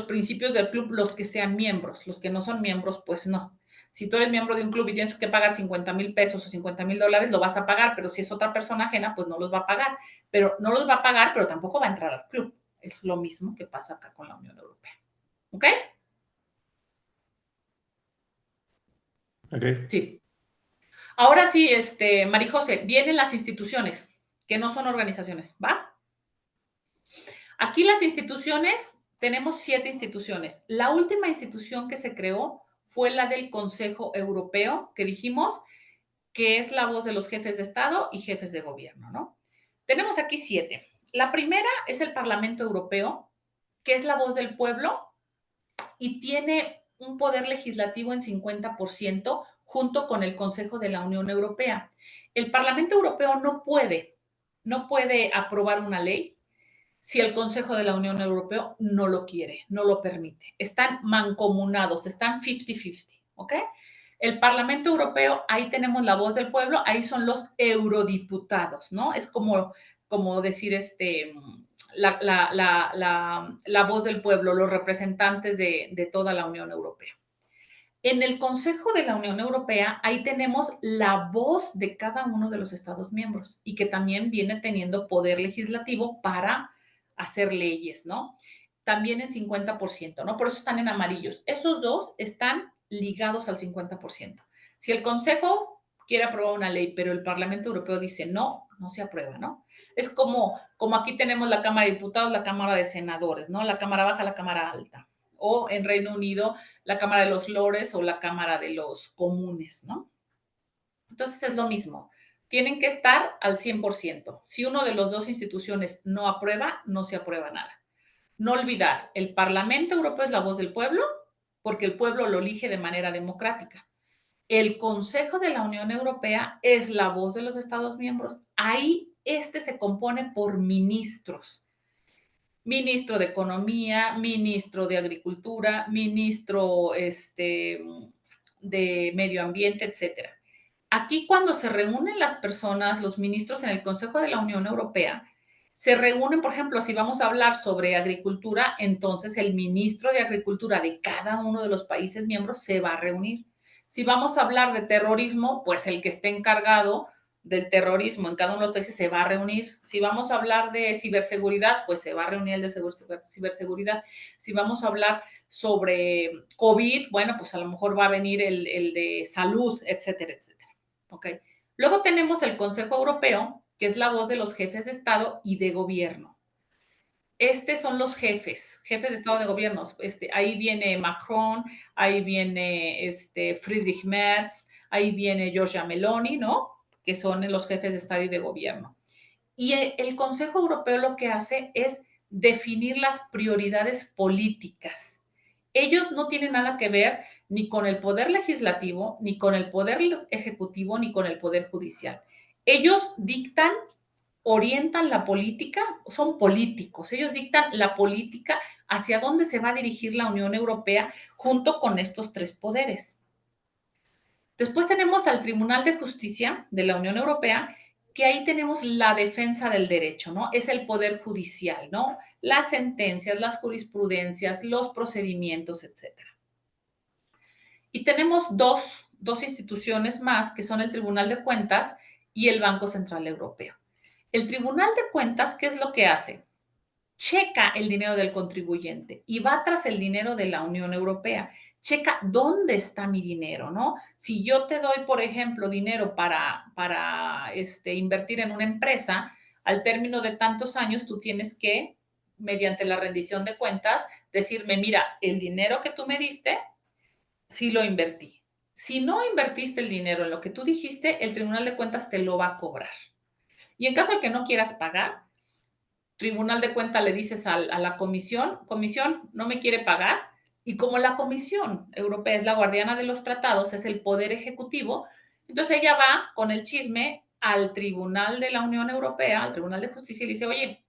principios del club los que sean miembros. Los que no son miembros, pues no. Si tú eres miembro de un club y tienes que pagar 50,000 pesos o 50,000 dólares, lo vas a pagar, pero si es otra persona ajena, pues no los va a pagar. Pero no los va a pagar, pero tampoco va a entrar al club. Es lo mismo que pasa acá con la Unión Europea. ¿Ok? Ok. Sí. Ahora sí, Marijose, vienen las instituciones, que no son organizaciones, ¿va? Aquí las instituciones, tenemos 7 instituciones. La última institución que se creó fue la del Consejo Europeo, que dijimos que es la voz de los jefes de Estado y jefes de gobierno, ¿no? Tenemos aquí 7. La primera es el Parlamento Europeo, que es la voz del pueblo y tiene un poder legislativo en 50% junto con el Consejo de la Unión Europea. El Parlamento Europeo no puede aprobar una ley si el Consejo de la Unión Europea no lo quiere, no lo permite. Están mancomunados, están 50-50, ¿ok? El Parlamento Europeo, ahí tenemos la voz del pueblo, ahí son los eurodiputados, ¿no? Es como decir la voz del pueblo, los representantes de toda la Unión Europea. En el Consejo de la Unión Europea, ahí tenemos la voz de cada uno de los Estados miembros y que también viene teniendo poder legislativo para hacer leyes, ¿no? También en 50%, ¿no? Por eso están en amarillos. Esos dos están ligados al 50%. Si el Consejo quiere aprobar una ley, pero el Parlamento Europeo dice no, no se aprueba, ¿no? Es como aquí tenemos la Cámara de Diputados, la Cámara de Senadores, ¿no? La Cámara Baja, la Cámara Alta. O en Reino Unido, la Cámara de los Lores o la Cámara de los Comunes, ¿no? Entonces es lo mismo. Tienen que estar al 100%. Si uno de las dos instituciones no aprueba, no se aprueba nada. No olvidar, el Parlamento Europeo es la voz del pueblo porque el pueblo lo elige de manera democrática. El Consejo de la Unión Europea es la voz de los Estados miembros. Ahí se compone por ministros. Ministro de Economía, ministro de Agricultura, ministro de Medio Ambiente, etcétera. Aquí cuando se reúnen las personas, los ministros en el Consejo de la Unión Europea, se reúnen, por ejemplo, si vamos a hablar sobre agricultura, entonces el ministro de Agricultura de cada uno de los países miembros se va a reunir. Si vamos a hablar de terrorismo, pues el que esté encargado del terrorismo en cada uno de los países se va a reunir. Si vamos a hablar de ciberseguridad, pues se va a reunir el de ciberseguridad. Si vamos a hablar sobre COVID, bueno, pues a lo mejor va a venir el de salud, etcétera, etcétera. ¿Ok? Luego tenemos el Consejo Europeo, que es la voz de los jefes de Estado y de gobierno. Son los jefes de Estado de gobierno. Ahí viene Macron, ahí viene Friedrich Merz, ahí viene Giorgia Meloni, ¿no? Que son los jefes de Estado y de gobierno. Y el Consejo Europeo lo que hace es definir las prioridades políticas. Ellos no tienen nada que ver ni con el poder legislativo, ni con el poder ejecutivo, ni con el poder judicial. Ellos orientan la política, son políticos, ellos dictan la política hacia dónde se va a dirigir la Unión Europea junto con estos 3 poderes. Después tenemos al Tribunal de Justicia de la Unión Europea, que ahí tenemos la defensa del derecho, ¿no? Es el poder judicial, ¿no? Las sentencias, las jurisprudencias, los procedimientos, etcétera. Y tenemos dos instituciones más, que son el Tribunal de Cuentas y el Banco Central Europeo. El Tribunal de Cuentas, ¿qué es lo que hace? Checa el dinero del contribuyente y va tras el dinero de la Unión Europea. Checa dónde está mi dinero, ¿no? Si yo te doy, por ejemplo, dinero para invertir en una empresa, al término de tantos años, tú tienes que, mediante la rendición de cuentas, decirme, mira, el dinero que tú me diste, sí lo invertí. Si no invertiste el dinero en lo que tú dijiste, el Tribunal de Cuentas te lo va a cobrar. Y en caso de que no quieras pagar, Tribunal de Cuentas le dices a la comisión, no me quiere pagar, y como la Comisión Europea es la guardiana de los tratados, es el poder ejecutivo, entonces ella va con el chisme al Tribunal de la Unión Europea, al Tribunal de Justicia, y le dice, oye,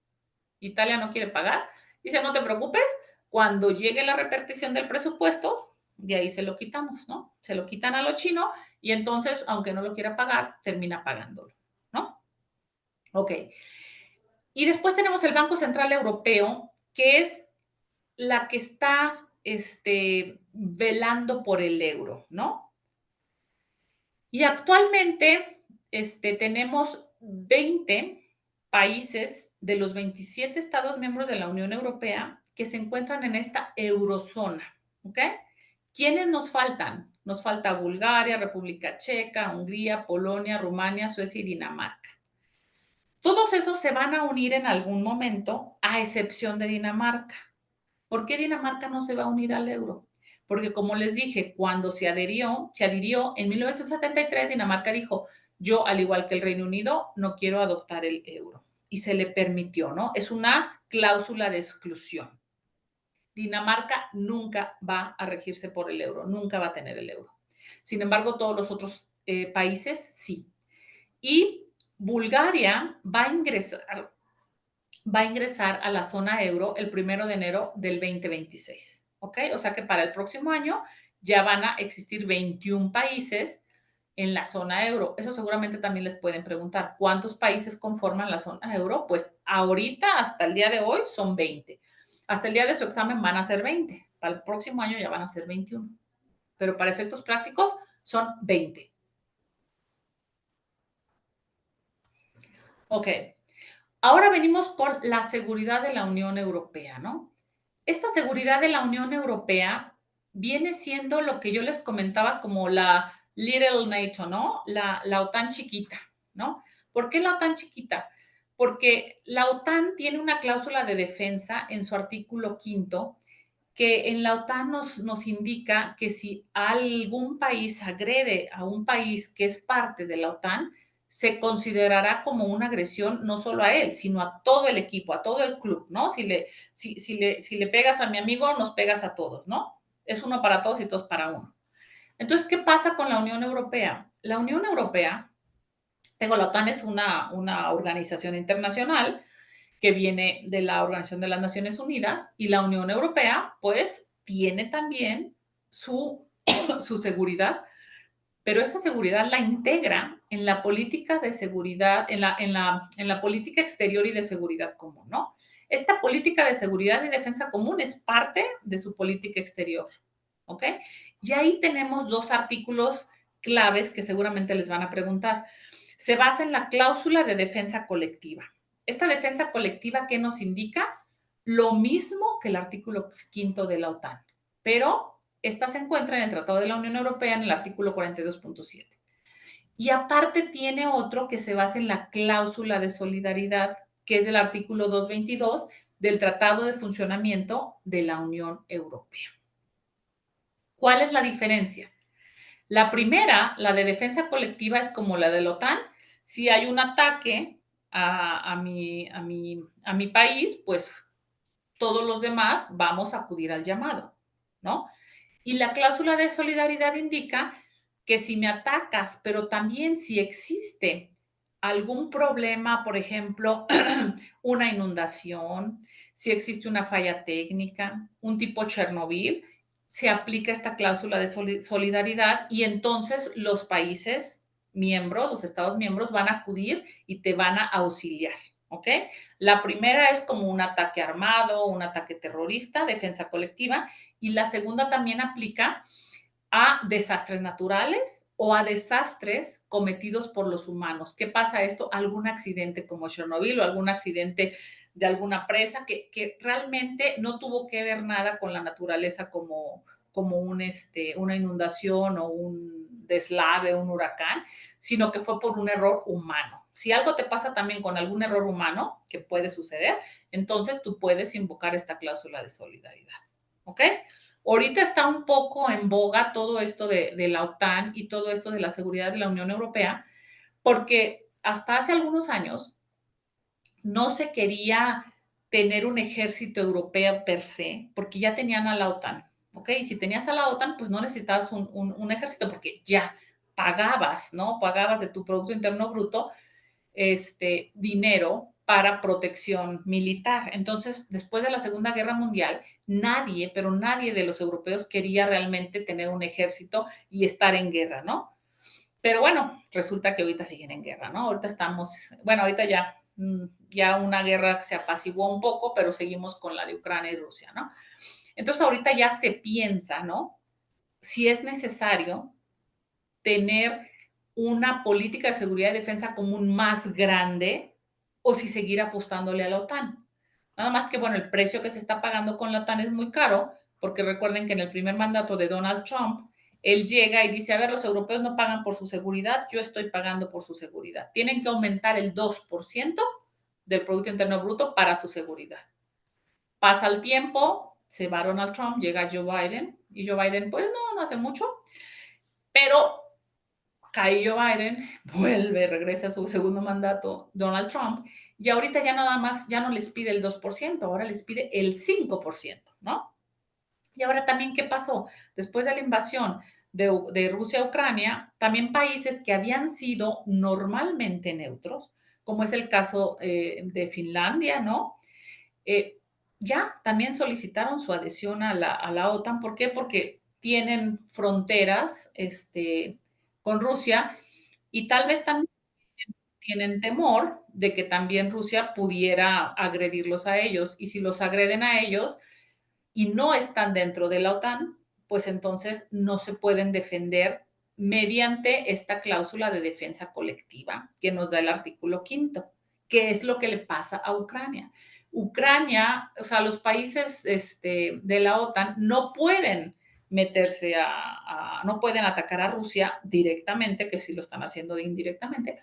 Italia no quiere pagar. Dice, no te preocupes, cuando llegue la repartición del presupuesto, de ahí se lo quitamos, ¿no? Se lo quitan a lo chino, y entonces, aunque no lo quiera pagar, termina pagándolo, ¿no? Ok. Y después tenemos el Banco Central Europeo, que es la que está velando por el euro, ¿no? Y actualmente tenemos 20 países de los 27 Estados miembros de la Unión Europea que se encuentran en esta eurozona, ¿ok? ¿Quiénes nos faltan? Nos falta Bulgaria, República Checa, Hungría, Polonia, Rumania, Suecia y Dinamarca. Todos esos se van a unir en algún momento, a excepción de Dinamarca. ¿Por qué Dinamarca no se va a unir al euro? Porque como les dije, cuando se adhirió en 1973, Dinamarca dijo, yo, al igual que el Reino Unido, no quiero adoptar el euro. Y se le permitió, ¿no? Es una cláusula de exclusión. Dinamarca nunca va a regirse por el euro, nunca va a tener el euro. Sin embargo, todos los otros países sí. Y Bulgaria va a ingresar a la zona euro el 1 de enero del 2026, ¿ok? O sea que para el próximo año ya van a existir 21 países en la zona euro. Eso seguramente también les pueden preguntar, ¿cuántos países conforman la zona euro? Pues ahorita, hasta el día de hoy, son 20. Hasta el día de su examen van a ser 20. Para el próximo año ya van a ser 21. Pero para efectos prácticos son 20. Ok. Ahora venimos con la seguridad de la Unión Europea, ¿no? Esta seguridad de la Unión Europea viene siendo lo que yo les comentaba como la Little NATO, ¿no? La OTAN chiquita, ¿no? ¿Por qué la OTAN chiquita? Porque la OTAN tiene una cláusula de defensa en su artículo 5 que en la OTAN nos indica que si algún país agrede a un país que es parte de la OTAN, se considerará como una agresión no solo a él, sino a todo el equipo, a todo el club, ¿no? Si le pegas a mi amigo, nos pegas a todos, ¿no? Es uno para todos y todos para uno. Entonces, ¿qué pasa con la Unión Europea? La Unión Europea, la OTAN es una organización internacional que viene de la Organización de las Naciones Unidas, y la Unión Europea, pues, tiene también su seguridad, pero esa seguridad la integra en la política de seguridad, en la política exterior y de seguridad común, ¿no? Esta política de seguridad y defensa común es parte de su política exterior, ¿ok? Y ahí tenemos dos artículos claves que seguramente les van a preguntar. Se basa en la cláusula de defensa colectiva. Esta defensa colectiva, ¿qué nos indica? Lo mismo que el artículo 5 de la OTAN, pero esta se encuentra en el Tratado de la Unión Europea en el artículo 42.7. Y aparte tiene otro que se basa en la cláusula de solidaridad, que es del artículo 222 del Tratado de Funcionamiento de la Unión Europea. ¿Cuál es la diferencia? La primera, la de defensa colectiva, es como la de la OTAN. Si hay un ataque a mi país, pues todos los demás vamos a acudir al llamado, ¿no? Y la cláusula de solidaridad indica que si me atacas, pero también si existe algún problema, por ejemplo, una inundación, si existe una falla técnica, un tipo Chernobyl, se aplica esta cláusula de solidaridad y entonces los países miembros, los Estados miembros van a acudir y te van a auxiliar, ¿ok? La primera es como un ataque armado, un ataque terrorista, defensa colectiva, y la segunda también aplica a desastres naturales o a desastres cometidos por los humanos. ¿Qué pasa esto? Algún accidente como Chernobyl o algún accidente de alguna presa que realmente no tuvo que ver nada con la naturaleza como una inundación o un deslave, un huracán, sino que fue por un error humano. Si algo te pasa también con algún error humano, que puede suceder, entonces tú puedes invocar esta cláusula de solidaridad, ¿ok? Ahorita está un poco en boga todo esto de la OTAN y todo esto de la seguridad de la Unión Europea, porque hasta hace algunos años no se quería tener un ejército europeo per se, porque ya tenían a la OTAN, ¿ok? Y si tenías a la OTAN, pues no necesitabas un ejército, porque ya pagabas, ¿no? Pagabas de tu Producto Interno Bruto dinero para protección militar. Entonces, después de la Segunda Guerra Mundial, nadie, pero nadie de los europeos quería realmente tener un ejército y estar en guerra, ¿no? Pero bueno, resulta que ahorita siguen en guerra, ¿no? Ahorita estamos, bueno, ahorita ya una guerra se apaciguó un poco, pero seguimos con la de Ucrania y Rusia, ¿no? Entonces ahorita ya se piensa, ¿no? Si es necesario tener una política de seguridad y defensa común más grande o si seguir apostándole a la OTAN. Nada más que, bueno, el precio que se está pagando con la OTAN es muy caro, porque recuerden que en el primer mandato de Donald Trump, él llega y dice, a ver, los europeos no pagan por su seguridad, yo estoy pagando por su seguridad. Tienen que aumentar el 2% del Producto Interno Bruto para su seguridad. Pasa el tiempo, se va Donald Trump, llega Joe Biden, y Joe Biden, pues no hace mucho, pero cae Joe Biden, regresa a su segundo mandato Donald Trump, y ahorita ya nada más, ya no les pide el 2%, ahora les pide el 5%, ¿no? Y ahora también, ¿qué pasó? Después de la invasión de Rusia a Ucrania, también países que habían sido normalmente neutros, como es el caso de Finlandia, ¿no? Eh, ya también solicitaron su adhesión a la OTAN. ¿Por qué? Porque tienen fronteras con Rusia y tal vez también tienen temor de que también Rusia pudiera agredirlos a ellos. Y si los agreden a ellos y no están dentro de la OTAN, pues entonces no se pueden defender mediante esta cláusula de defensa colectiva que nos da el artículo 5º, que es lo que le pasa a Ucrania. Ucrania, o sea, los países de la OTAN no pueden meterse no pueden atacar a Rusia directamente, que sí lo están haciendo indirectamente,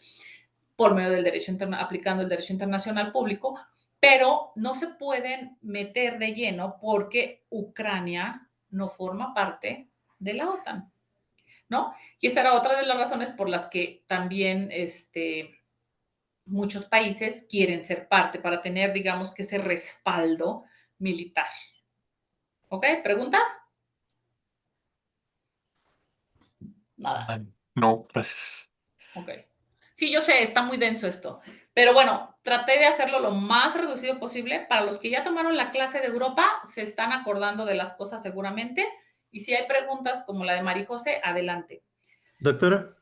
por medio del derecho aplicando el derecho internacional público, pero no se pueden meter de lleno porque Ucrania no forma parte de la OTAN, ¿no? Y esa era otra de las razones por las que también muchos países quieren ser parte para tener, digamos, que ese respaldo militar. ¿Ok? ¿Preguntas? Nada. No, gracias. Ok. Sí, yo sé, está muy denso esto. Pero bueno, traté de hacerlo lo más reducido posible. Para los que ya tomaron la clase de Europa, se están acordando de las cosas seguramente. Y si hay preguntas como la de María José, adelante. Doctora,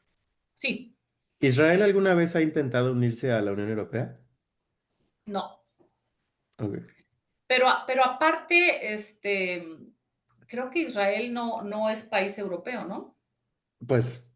Sí, ¿Israel alguna vez ha intentado unirse a la Unión Europea? no. Ok. Pero aparte, creo que Israel no es país europeo, ¿no? Pues,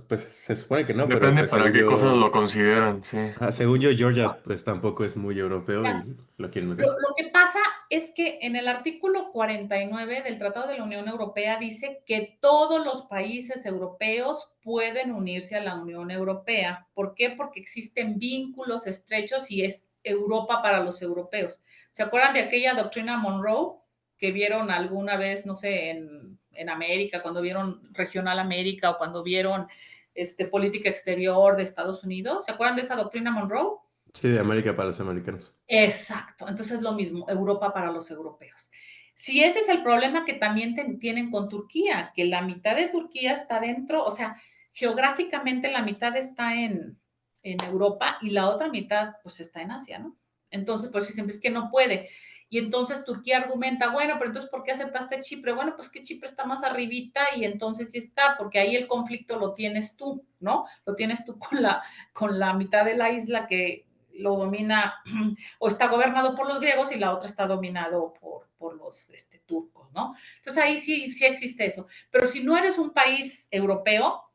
pues se supone que no, pero Depende pues para qué cosas lo consideran, sí. según yo, Georgia pues tampoco es muy europeo Ya. y lo quieren meter. Lo que pasa es que en el artículo 49 del Tratado de la Unión Europea dice que todos los países europeos pueden unirse a la Unión Europea. ¿Por qué? Porque existen vínculos estrechos y es Europa para los europeos. ¿Se acuerdan de aquella doctrina Monroe que vieron alguna vez, no sé, en América, cuando vieron Regional América o cuando vieron política exterior de Estados Unidos? ¿Se acuerdan de esa doctrina Monroe? Sí, de América para los americanos. Exacto, entonces lo mismo, Europa para los europeos. Si ese es el problema que también tienen con Turquía, que la mitad de Turquía está dentro, o sea, geográficamente la mitad está en Europa y la otra mitad pues está en Asia, ¿no? Entonces, pues siempre es que no puede. Y entonces Turquía argumenta, bueno, pero entonces, ¿por qué aceptaste Chipre? Bueno, pues que Chipre está más arribita y entonces sí está, porque ahí el conflicto lo tienes tú, ¿no? Lo tienes tú con la mitad de la isla que lo domina o está gobernado por los griegos y la otra está dominado por los turcos, ¿no? Entonces ahí sí existe eso. Pero si no eres un país europeo,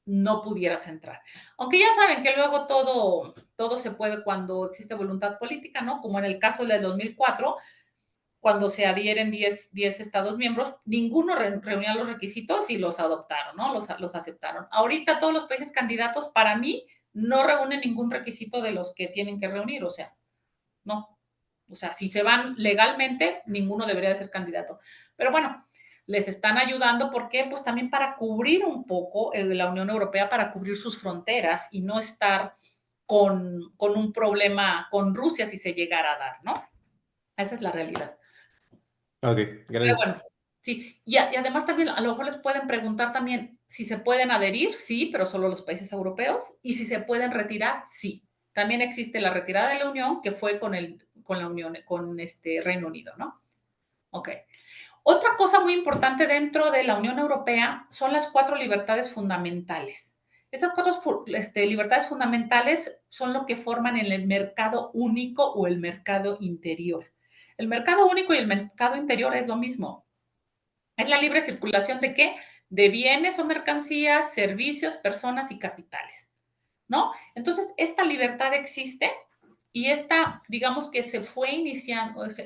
no pudieras entrar. Aunque ya saben que luego todo se puede cuando existe voluntad política, ¿no? Como en el caso del 2004, cuando se adhieren 10 Estados miembros, ninguno reunía los requisitos y los adoptaron, ¿no? Los aceptaron. Ahorita todos los países candidatos, para mí, no reúnen ningún requisito de los que tienen que reunir, o sea, no. O sea, si se van legalmente, ninguno debería de ser candidato. Pero bueno, les están ayudando, ¿por qué? Pues también para cubrir un poco la Unión Europea, para cubrir sus fronteras y no estar con un problema con Rusia si se llegara a dar, ¿no? Esa es la realidad. Ok, Pero gracias. bueno, sí. Y además también a lo mejor les pueden preguntar también si se pueden adherir, sí, pero solo los países europeos, y si se pueden retirar, sí. También existe la retirada de la Unión, que fue con la Unión, con Reino Unido, ¿no? Ok. Otra cosa muy importante dentro de la Unión Europea son las 4 libertades fundamentales. Esas 4 libertades fundamentales son lo que forman el mercado único o el mercado interior. El mercado único y el mercado interior es lo mismo. Es la libre circulación de ¿qué? De bienes o mercancías, servicios, personas y capitales, ¿no? Entonces, esta libertad existe y esta, digamos que se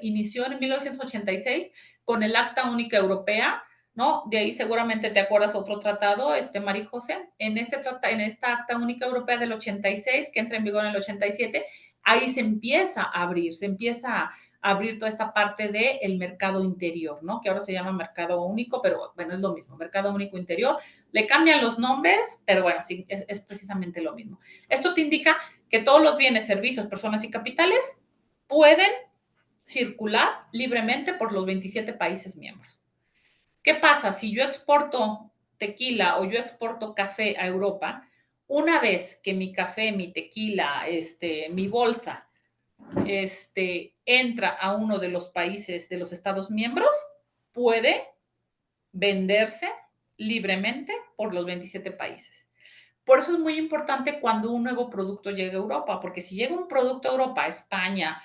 inició en 1986 con el Acta Única Europea, ¿no? De ahí seguramente te acuerdas otro tratado, María José, en esta Acta Única Europea del 86, que entra en vigor en el 87, ahí se empieza a abrir toda esta parte del mercado interior, ¿no? Que ahora se llama mercado único, pero bueno, es lo mismo, mercado único interior, Le cambian los nombres, pero bueno, sí, es precisamente lo mismo. Esto te indica que todos los bienes, servicios, personas y capitales pueden circular libremente por los 27 países miembros. ¿Qué pasa? Si yo exporto tequila o yo exporto café a Europa, una vez que mi café, mi tequila, mi bolsa, entra a uno de los países de los Estados miembros, puede venderse libremente por los 27 países. Por eso es muy importante cuando un nuevo producto llega a Europa, porque si llega un producto a Europa, a España,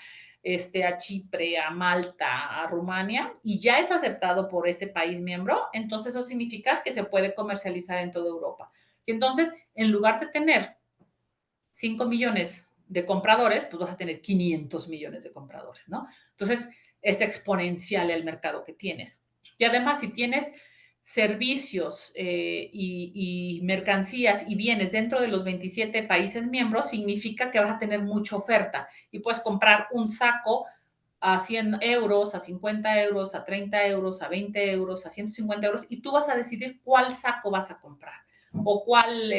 a Chipre, a Malta, a Rumania, y ya es aceptado por ese país miembro, entonces eso significa que se puede comercializar en toda Europa. Y entonces, en lugar de tener 5 millones de compradores, pues vas a tener 500 millones de compradores, ¿no? Entonces, es exponencial el mercado que tienes. Y además, si tienes servicios y mercancías y bienes dentro de los 27 países miembros, significa que vas a tener mucha oferta y puedes comprar un saco a 100 euros, a 50 euros, a 30 euros, a 20 euros, a 150 euros y tú vas a decidir cuál saco vas a comprar o cuál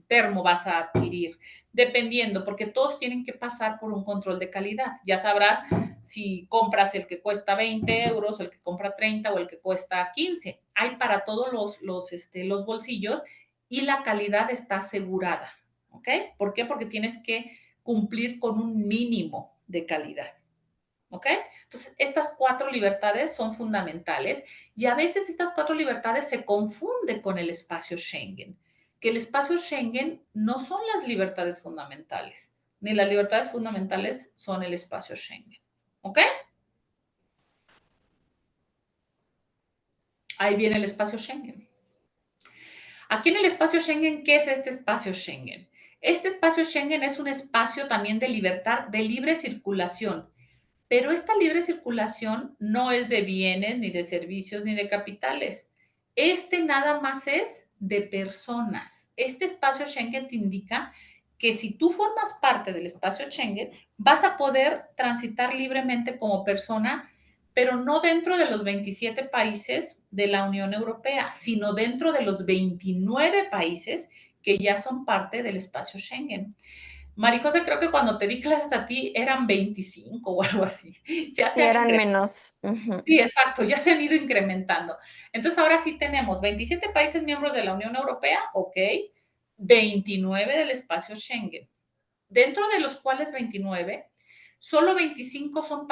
termo vas a adquirir, dependiendo, porque todos tienen que pasar por un control de calidad. Ya sabrás si compras el que cuesta 20 euros, el que compra 30 o el que cuesta 15. Hay para todos los bolsillos y la calidad está asegurada, ¿ok? ¿Por qué? Porque tienes que cumplir con un mínimo de calidad. ¿Ok? Entonces, estas 4 libertades son fundamentales y a veces estas 4 libertades se confunden con el espacio Schengen, que el espacio Schengen no son las libertades fundamentales, ni las libertades fundamentales son el espacio Schengen. ¿Ok? Ahí viene el espacio Schengen. Aquí en el espacio Schengen, ¿qué es este espacio Schengen? Este espacio Schengen es un espacio también de libertad, de libre circulación. Pero esta libre circulación no es de bienes, ni de servicios, ni de capitales. Nada más es de personas. Este espacio Schengen te indica que si tú formas parte del espacio Schengen, vas a poder transitar libremente como persona, pero no dentro de los 27 países de la Unión Europea, sino dentro de los 29 países que ya son parte del espacio Schengen. Marijose, creo que cuando te di clases a ti eran 25 o algo así. Ya Sí, se han eran incrementado. menos. Ujú. Sí, exacto, ya se han ido incrementando. Entonces, ahora sí tenemos 27 países miembros de la Unión Europea, ok, 29 del espacio Schengen. Dentro de los cuales 29, solo 25 son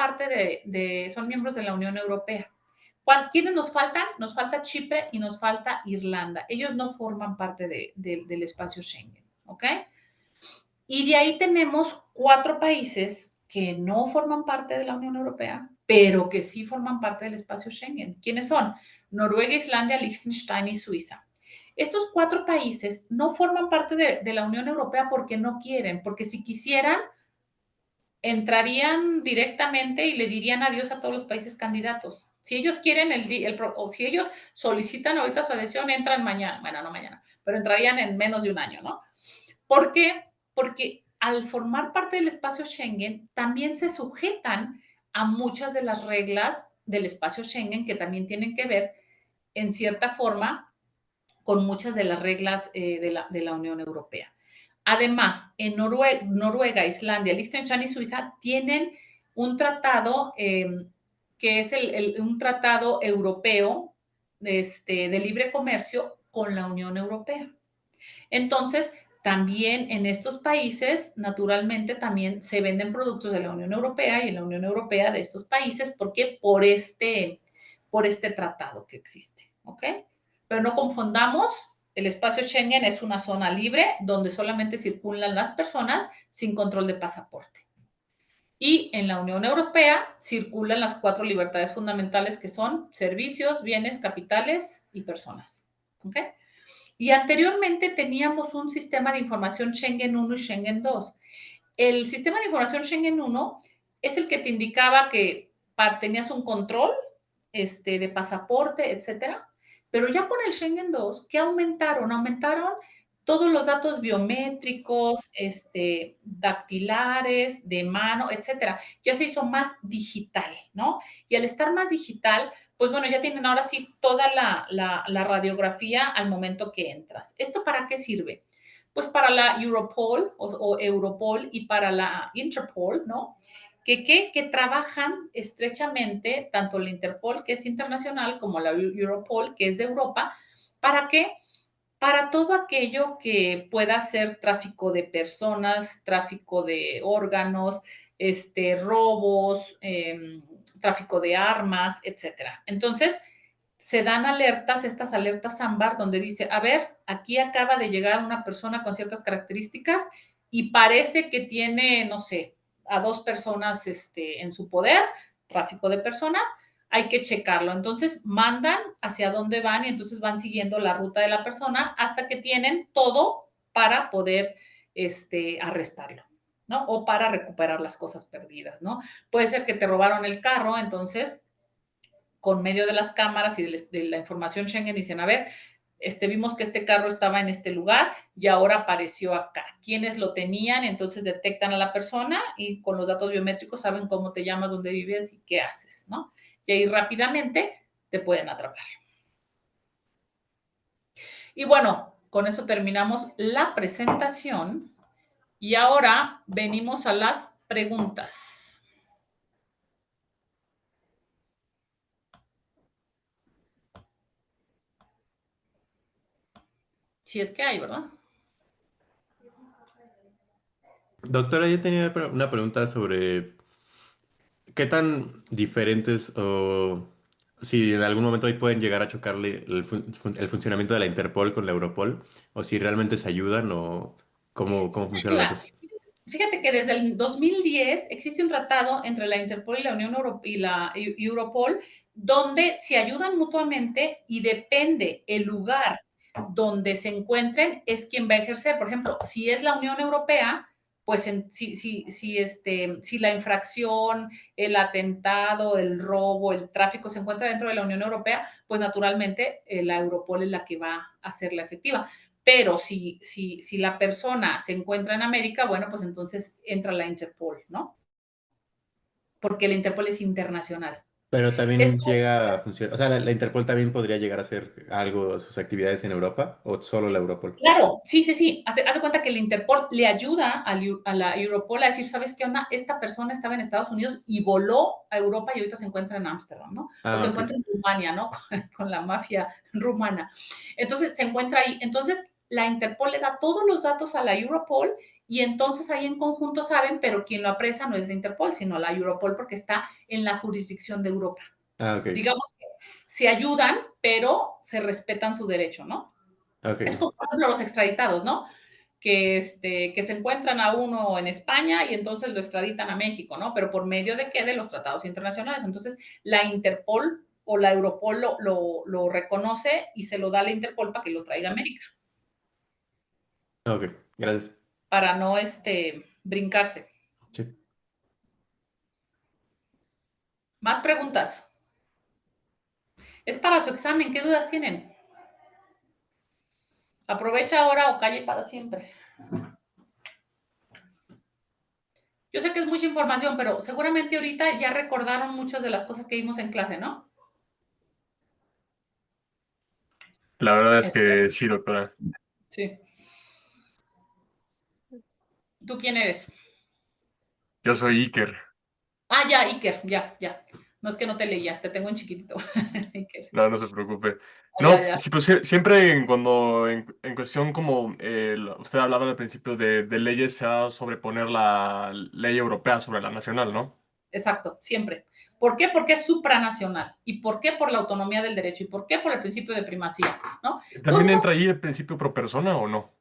son miembros de la Unión Europea. ¿Quiénes nos faltan? Nos falta Chipre y nos falta Irlanda. Ellos no forman parte del espacio Schengen, ¿ok? Y de ahí tenemos 4 países que no forman parte de la Unión Europea, pero que sí forman parte del espacio Schengen. ¿Quiénes son? Noruega, Islandia, Liechtenstein y Suiza. Estos 4 países no forman parte de la Unión Europea porque no quieren, porque si quisieran, entrarían directamente y le dirían adiós a todos los países candidatos. Si ellos quieren, o si ellos solicitan ahorita su adhesión, entran mañana. Bueno, no mañana, pero entrarían en menos de un año, ¿no? ¿Por qué? Porque al formar parte del espacio Schengen, también se sujetan a muchas de las reglas del espacio Schengen que también tienen que ver, en cierta forma, con muchas de las reglas de la Unión Europea. Además, en Noruega, Islandia, Liechtenstein y Suiza tienen un tratado que es un tratado europeo de libre comercio con la Unión Europea. Entonces, también en estos países, naturalmente, también se venden productos de la Unión Europea y en la Unión Europea de estos países, porque por este tratado que existe, ¿ok? Pero no confundamos, el espacio Schengen es una zona libre donde solamente circulan las personas sin control de pasaporte. Y en la Unión Europea circulan las 4 libertades fundamentales que son servicios, bienes, capitales y personas, ¿ok? Y anteriormente teníamos un sistema de información Schengen 1 y Schengen 2. El sistema de información Schengen 1 es el que te indicaba que tenías un control de pasaporte, etcétera. Pero ya con el Schengen 2, ¿qué aumentaron? Aumentaron todos los datos biométricos, dactilares, de mano, etcétera. Ya se hizo más digital, ¿no? Y al estar más digital, pues bueno, ya tienen ahora sí toda la radiografía al momento que entras. ¿Esto para qué sirve? Pues para la Europol o Europol y para la Interpol, ¿no? Que trabajan estrechamente, tanto la Interpol, que es internacional, como la Europol, que es de Europa. ¿Para qué? Para todo aquello que pueda ser tráfico de personas, tráfico de órganos, robos, tráfico de armas, etcétera. Entonces, se dan alertas, estas alertas ámbar, donde dice, a ver, aquí acaba de llegar una persona con ciertas características y parece que tiene, no sé, a 2 personas en su poder, tráfico de personas, hay que checarlo. Entonces, mandan hacia dónde van y entonces van siguiendo la ruta de la persona hasta que tienen todo para poder arrestarlo, ¿no? O para recuperar las cosas perdidas, ¿no? Puede ser que te robaron el carro, entonces con medio de las cámaras y de la información Schengen dicen, a ver, vimos que este carro estaba en este lugar y ahora apareció acá. ¿Quiénes lo tenían? Entonces detectan a la persona y con los datos biométricos saben cómo te llamas, dónde vives y qué haces, ¿no? Y ahí rápidamente te pueden atrapar. Y bueno, con eso terminamos la presentación y ahora venimos a las preguntas. Si es que hay, ¿verdad? Doctora, yo tenía una pregunta sobre qué tan diferentes o si en algún momento ahí pueden llegar a chocarle el funcionamiento de la Interpol con la Europol, o si realmente se ayudan o cómo funcionan las dos. Fíjate que desde el 2010 existe un tratado entre la Interpol y la Unión Europea y la Europol donde se ayudan mutuamente y depende el lugar donde se encuentren es quien va a ejercer. Por ejemplo, si es la Unión Europea, pues si la infracción, el atentado, el robo, el tráfico se encuentra dentro de la Unión Europea, pues naturalmente la Europol es la que va a hacerla efectiva. Pero si la persona se encuentra en América, bueno, pues entonces entra la Interpol, ¿no? Porque la Interpol es internacional. Pero también Esto, llega a funcionar, o sea, la Interpol también podría llegar a hacer algo, sus actividades en Europa, o solo la Europol. claro, sí. Hace cuenta que la Interpol le ayuda a la Europol a decir, ¿sabes qué onda? Esta persona estaba en Estados Unidos y voló a Europa y ahorita se encuentra en Ámsterdam, ¿no? O se Ok. encuentra en Rumania, ¿no? Con la mafia rumana. Entonces se encuentra ahí. Entonces la Interpol le da todos los datos a la Europol y entonces ahí en conjunto saben, pero quien lo apresa no es la Interpol, sino la Europol porque está en la jurisdicción de Europa. Ok. Digamos que se ayudan, pero se respetan su derecho, ¿no? Ok. Es como, por ejemplo, los extraditados, ¿no? Que se encuentran a uno en España y entonces lo extraditan a México, ¿no? Pero por medio de qué? De los tratados internacionales. Entonces, la Interpol o la Europol lo reconoce y se lo da a la Interpol para que lo traiga a América, Ok, gracias. para no brincarse. Sí. Más preguntas. Es para su examen. ¿Qué dudas tienen? Aprovecha ahora o calle para siempre. Yo sé que es mucha información, pero seguramente ahorita ya recordaron muchas de las cosas que vimos en clase, ¿no? La verdad es Eso. que sí, doctora. Sí. ¿Tú quién eres? Yo soy Iker. Ah, ya, Iker, ya. No es que no te leía, te tengo en chiquitito. Iker, sí. No, no se preocupe. Ya, No, ya. sí, pues siempre cuando en cuestión como usted hablaba al principio de leyes, se va a sobreponer la ley europea sobre la nacional, ¿no? Exacto, siempre. ¿Por qué? Porque es supranacional. ¿Y por qué? Por la autonomía del derecho. ¿Y por qué? Por el principio de primacía, ¿no? ¿También Entonces, entra ahí el principio pro persona o no?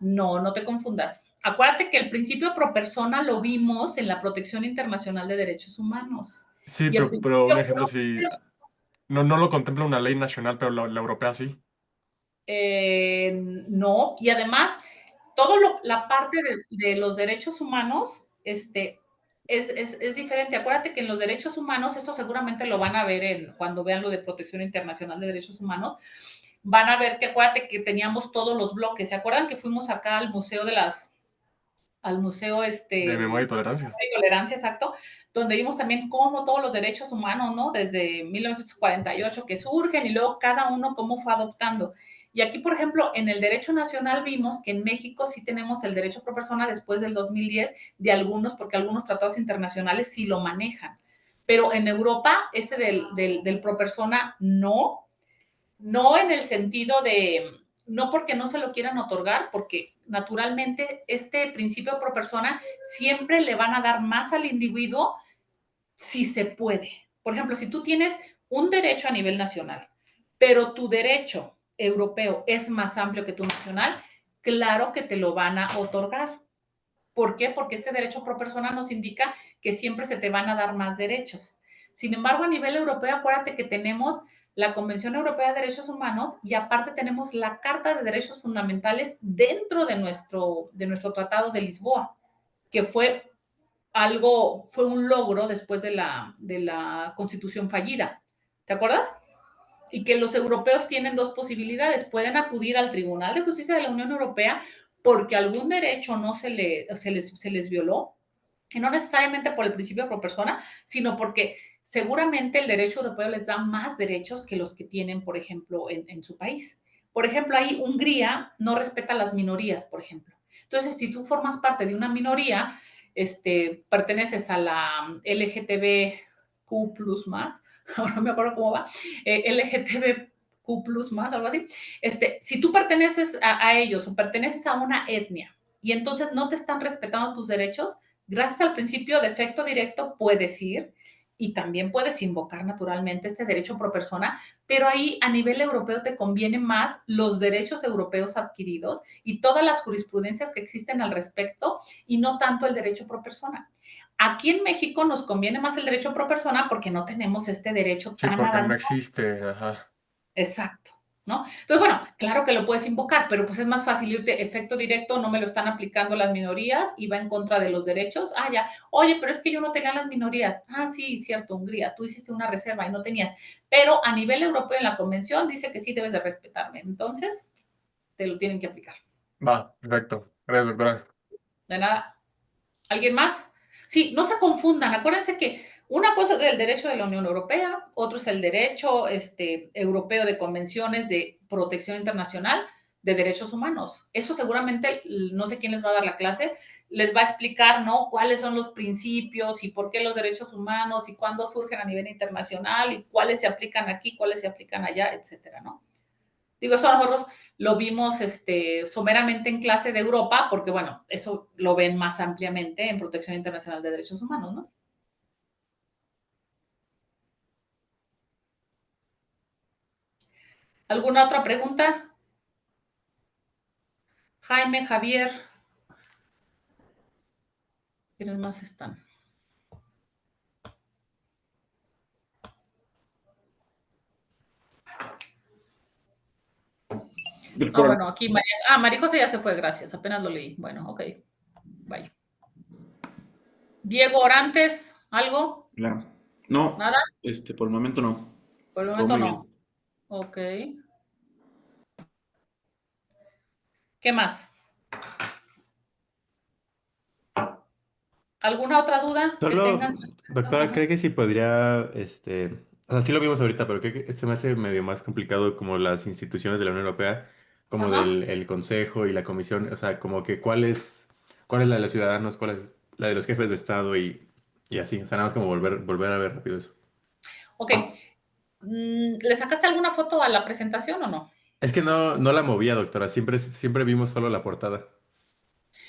no te confundas. Acuérdate que el principio pro persona lo vimos en la protección internacional de derechos humanos. Sí, Y el pero un principio ejemplo, si no lo contempla una ley nacional, pero la europea sí. no, y además, la parte de los derechos humanos, es diferente. Acuérdate que en los derechos humanos, esto seguramente lo van a ver cuando vean lo de protección internacional de derechos humanos, van a ver que acuérdate que teníamos todos los bloques. ¿Se acuerdan que fuimos acá al Museo de las al museo De memoria y tolerancia. de tolerancia, exacto, donde vimos también cómo todos los derechos humanos, ¿no? Desde 1948 que surgen y luego cada uno cómo fue adoptando. Y aquí, por ejemplo, en el derecho nacional vimos que en México sí tenemos el derecho pro persona después del 2010 de algunos, porque algunos tratados internacionales sí lo manejan. Pero en Europa, ese del pro persona no, no en el sentido de, no porque no se lo quieran otorgar, porque naturalmente este principio pro persona siempre le van a dar más al individuo si se puede. Por ejemplo, si tú tienes un derecho a nivel nacional, pero tu derecho europeo es más amplio que tu nacional, claro que te lo van a otorgar. ¿Por qué? Porque este derecho pro persona nos indica que siempre se te van a dar más derechos. Sin embargo, a nivel europeo, acuérdate que tenemos la Convención Europea de Derechos Humanos y aparte tenemos la Carta de Derechos Fundamentales dentro de nuestro Tratado de Lisboa, que fue fue un logro después de la Constitución fallida. ¿Te acuerdas? Y que los europeos tienen dos posibilidades. Pueden acudir al Tribunal de Justicia de la Unión Europea porque algún derecho no se les violó, y no necesariamente por el principio pro persona, sino porque seguramente el derecho europeo les da más derechos que los que tienen, por ejemplo, en su país. Por ejemplo, ahí Hungría no respeta las minorías, por ejemplo. Entonces, si tú formas parte de una minoría, perteneces a la LGTBQ más, no me acuerdo cómo va, LGTBQ más, algo así. Si tú perteneces a ellos o perteneces a una etnia y entonces no te están respetando tus derechos, gracias al principio de efecto directo puedes ir y también puedes invocar naturalmente este derecho pro persona, pero ahí a nivel europeo te conviene más los derechos europeos adquiridos y todas las jurisprudencias que existen al respecto y no tanto el derecho pro persona. Aquí en México nos conviene más el derecho pro persona porque no tenemos este derecho Sí, tan porque no avanzado. existe, ajá. Exacto, ¿no? Entonces, bueno, claro que lo puedes invocar, pero pues es más fácil irte efecto directo, no me lo están aplicando las minorías y va en contra de los derechos. Ah, ya, oye, pero es que yo no tenía las minorías. Ah, sí, cierto, Hungría, tú hiciste una reserva y no tenías. Pero a nivel europeo en la convención dice que sí debes de respetarme. Entonces, te lo tienen que aplicar. Va, perfecto. Gracias, doctora. De nada. ¿Alguien más? Sí, no se confundan. Acuérdense que una cosa es el derecho de la Unión Europea, otro es el derecho europeo de convenciones de protección internacional de derechos humanos. Eso seguramente, no sé quién les va a dar la clase, les va a explicar, ¿no? Cuáles son los principios y por qué los derechos humanos y cuándo surgen a nivel internacional y cuáles se aplican aquí, cuáles se aplican allá, etcétera, ¿no? Digo, eso nosotros lo vimos someramente en clase de Europa, porque, bueno, eso lo ven más ampliamente en Protección Internacional de Derechos Humanos, ¿no? ¿Alguna otra pregunta? Jaime, Javier. ¿Quiénes más están? Bueno, aquí María. María José ya se fue, gracias. Apenas lo leí. Bueno, ok. Bye. Diego Orantes, ¿algo? Claro. No, ¿Nada? por el momento no. Por el Todo momento muy no. bien. Ok. ¿Qué más? ¿Alguna otra duda que Solo, tengan? doctora, Ajá. ¿cree que sí podría, o sea, sí lo vimos ahorita, pero creo que se me hace medio más complicado como las instituciones de la Unión Europea, como Ajá. del el Consejo y la Comisión, o sea, como que cuál es la de los ciudadanos, cuál es la de los jefes de Estado y así, o sea, nada más como volver a ver rápido eso. Ok. ¿Le sacaste alguna foto a la presentación o no? Es que no la movía, doctora, siempre vimos solo la portada.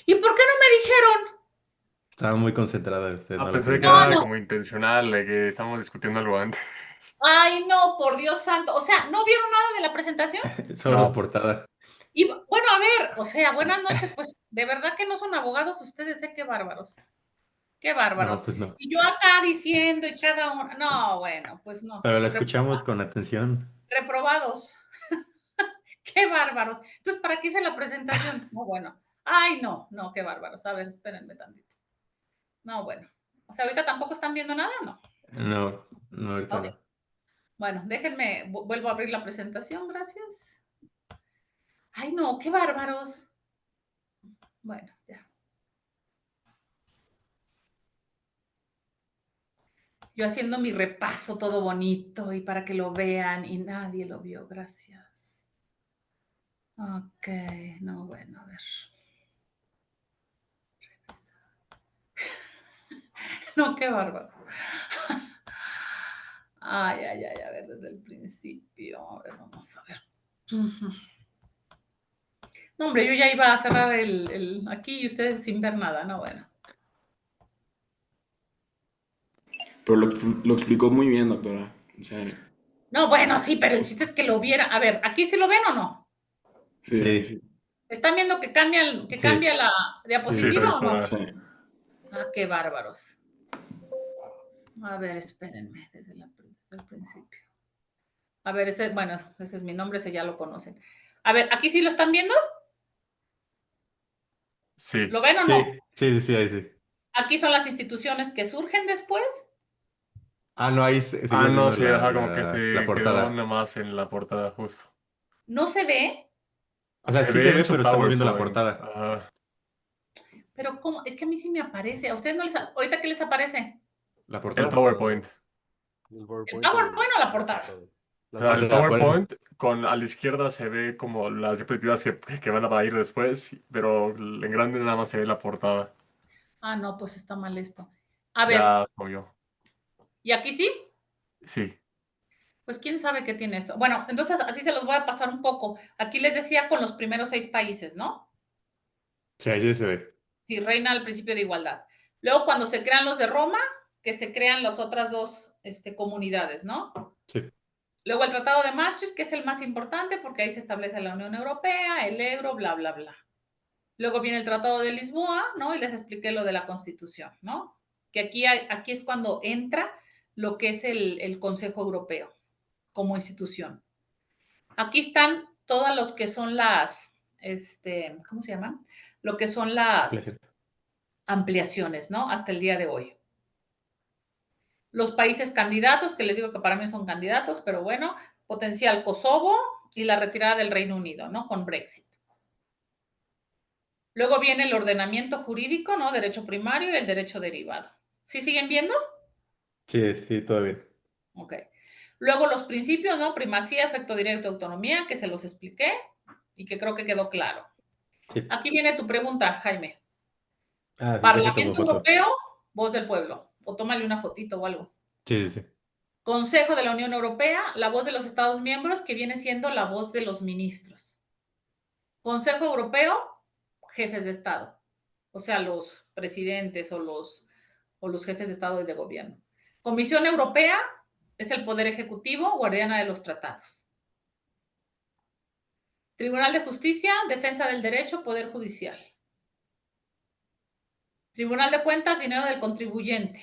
¿Y por qué no me dijeron? Estaba muy concentrada usted, no la Pensé pude que mover. No, era no. como intencional, de que estamos discutiendo algo antes. Ay, no, por Dios santo. O sea, ¿no vieron nada de la presentación? Solo la No, portada. Y bueno, a ver, o sea, buenas noches, pues de verdad que no son abogados ustedes, ¿eh? Qué bárbaros. Qué No, bárbaros. pues no. Y yo acá diciendo y cada uno. No, bueno, pues no. Pero la escuchamos con atención. Reprobados. Qué bárbaros. Entonces, ¿para qué hice la presentación? No, bueno. Ay, no, no, qué bárbaros. A ver, espérenme tantito. No, bueno. O sea, ahorita tampoco están viendo nada, ¿no? No, ahorita Ok. no. Bueno, déjenme, vuelvo a abrir la presentación, gracias. Ay, no, qué bárbaros. Bueno, ya. Yo haciendo mi repaso todo bonito y para que lo vean y nadie lo vio, gracias. Ok, no, bueno, a ver. No, qué bárbaro. Ay, ay, ay, a ver, desde el principio. A ver, vamos a ver. No, hombre, yo ya iba a cerrar aquí y ustedes sin ver nada, no, bueno. Pero lo explicó muy bien, doctora. En serio. No, bueno, sí, pero el chiste es que lo vieran. A ver, ¿aquí sí lo ven o no? Sí, Sí, ¿Están viendo que sí, cambia la Sí, diapositiva o no? doctora. sí. Ah, qué bárbaros. A ver, espérenme desde el principio. A ver, bueno, ese es mi nombre, ese ya lo conocen. A ver, ¿aquí sí lo están viendo? Sí. ¿Lo ven o no? sí, ahí sí. Aquí son las instituciones que surgen después. Ah, no, ahí Ah, seguimos no, viendo sí, ajá, como que la se quedó portada. nada más en la portada, justo. No se ve, O sea, Se sí se ve en ve, su pero estamos viendo la PowerPoint. portada. Ajá. pero ¿cómo? Es que a mí sí me aparece. ¿A ustedes no les... ¿Ahorita qué les aparece? La El portada. PowerPoint. ¿El PowerPoint o la portada? O sea, O el sea, por eso. PowerPoint a la izquierda se ve como las diapositivas que van a ir después, pero en grande nada más se ve la portada. Ah, no, pues está mal esto. A ver, Ya, obvio. ¿y aquí sí? Sí. Pues quién sabe qué tiene esto. Bueno, entonces así se los voy a pasar un poco. Aquí les decía con los primeros 6 países, ¿no? Sí, ahí sí se ve. Sí, reina el principio de igualdad. Luego, cuando se crean los de Roma, que se crean las otras dos comunidades, ¿no? Sí. Luego el Tratado de Maastricht, que es el más importante porque ahí se establece la Unión Europea, el euro, bla, bla, bla. Luego viene el Tratado de Lisboa, ¿no? Y les expliqué lo de la Constitución, ¿no? Que aquí es cuando entra lo que es el Consejo Europeo como institución. Aquí están todas los que son ¿cómo se llaman? Lo que son las ampliaciones, ¿no? Hasta el día de hoy. Los países candidatos, que les digo que para mí son candidatos, pero bueno, potencial Kosovo y la retirada del Reino Unido, ¿no? Con Brexit. Luego viene el ordenamiento jurídico, ¿no? Derecho primario y el derecho derivado. ¿Sí siguen viendo? Sí, todo bien. Ok. Luego los principios, ¿no? Primacía, efecto directo, autonomía, que se los expliqué y que creo que quedó claro. Sí. Aquí viene tu pregunta, Jaime. Ah, deje tomar Parlamento foto. Europeo, voz del pueblo. O tómale una fotito o algo. Sí. Consejo de la Unión Europea, la voz de los Estados miembros, que viene siendo la voz de los ministros. Consejo Europeo, jefes de Estado. O sea, los presidentes o los jefes de Estado y de gobierno. Comisión Europea es el poder ejecutivo, guardiana de los tratados. Tribunal de Justicia, defensa del derecho, poder judicial. Tribunal de Cuentas, dinero del contribuyente.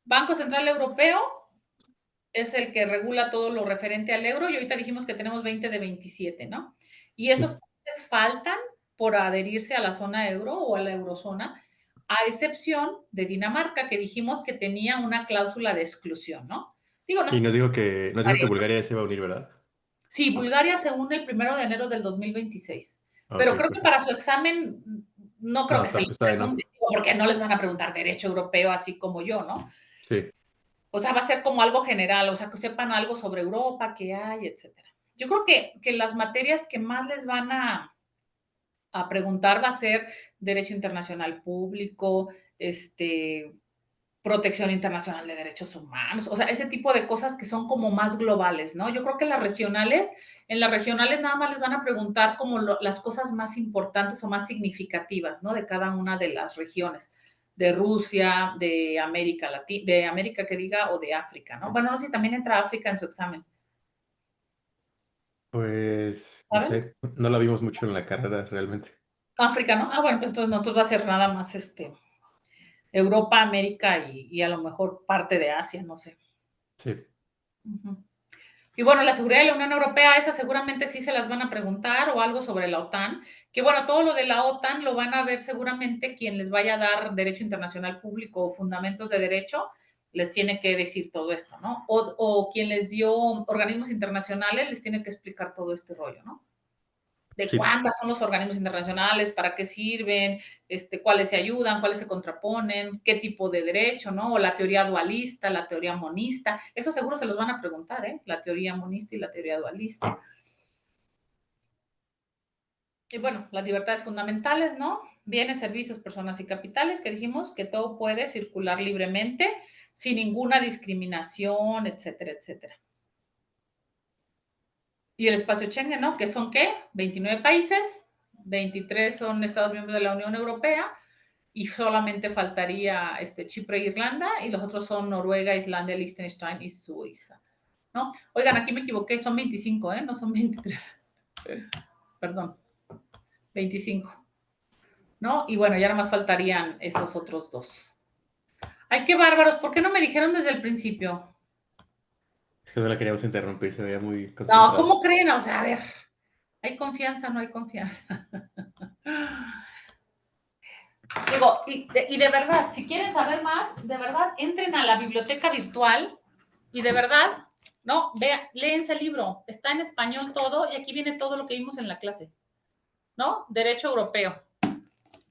Banco Central Europeo es el que regula todo lo referente al euro y ahorita dijimos que tenemos 20 de 27, ¿no? Y esos países faltan por adherirse a la zona euro o a la eurozona, a excepción de Dinamarca, que dijimos que tenía una cláusula de exclusión, ¿no? Digo, no Y es nos dijo que Bulgaria se iba a unir, ¿verdad? Sí, Bulgaria se une el 1 de enero del 2026. Ok, Pero creo que perfecto. para su examen no creo No, que se les todavía no. pregunte, porque no les van a preguntar derecho europeo así como yo, ¿no? Sí. O sea, va a ser como algo general, o sea, que sepan algo sobre Europa, qué hay, etcétera. Yo creo que las materias que más les van a preguntar va a ser derecho internacional público, protección internacional de derechos humanos, o sea, ese tipo de cosas que son como más globales, ¿no? Yo creo que en las regionales nada más les van a preguntar como las cosas más importantes o más significativas, ¿no? De cada una de las regiones, de Rusia, de América Latina, de América que diga, o de África, ¿no? Bueno, no sé si también entra África en su examen, Pues, no ¿saben? sé, no la vimos mucho en la carrera realmente. África, ¿no? Ah, bueno, pues entonces nosotros va a ser nada más Europa, América y a lo mejor parte de Asia, no sé. Sí. Uh-huh. Y bueno, la seguridad de la Unión Europea, esa seguramente sí se las van a preguntar, o algo sobre la OTAN, que bueno, todo lo de la OTAN lo van a ver seguramente quien les vaya a dar derecho internacional público o fundamentos de derecho, les tiene que decir todo esto, ¿no? O quien les dio organismos internacionales les tiene que explicar todo este rollo, ¿no? de Sí. cuántas son los organismos internacionales, para qué sirven, cuáles se ayudan, cuáles se contraponen, qué tipo de derecho, ¿no? O la teoría dualista, la teoría monista. Eso seguro se los van a preguntar, ¿eh? La teoría monista y la teoría dualista. Y bueno, las libertades fundamentales, ¿no? Bienes, servicios, personas y capitales, que dijimos que todo puede circular libremente, sin ninguna discriminación, etcétera, etcétera. Y el espacio Schengen, ¿no? ¿Que son qué? 29 países, 23 son Estados miembros de la Unión Europea, y solamente faltaría Chipre e Irlanda, y los otros son Noruega, Islandia, Liechtenstein y Suiza, ¿no? Oigan, aquí me equivoqué, son 25, ¿eh? No son 23. Perdón, 25, ¿no? Y bueno, ya nada más faltarían esos otros dos. Ay, qué bárbaros, ¿por qué no me dijeron desde el principio? Es que no la queríamos interrumpir, se veía muy No, concentrada. ¿cómo creen? O sea, a ver, ¿hay confianza o no hay confianza? Digo, y de verdad, si quieren saber más, de verdad, entren a la biblioteca virtual y de verdad, ¿no? Vean, léense el libro, está en español todo y aquí viene todo lo que vimos en la clase, ¿no? Derecho europeo,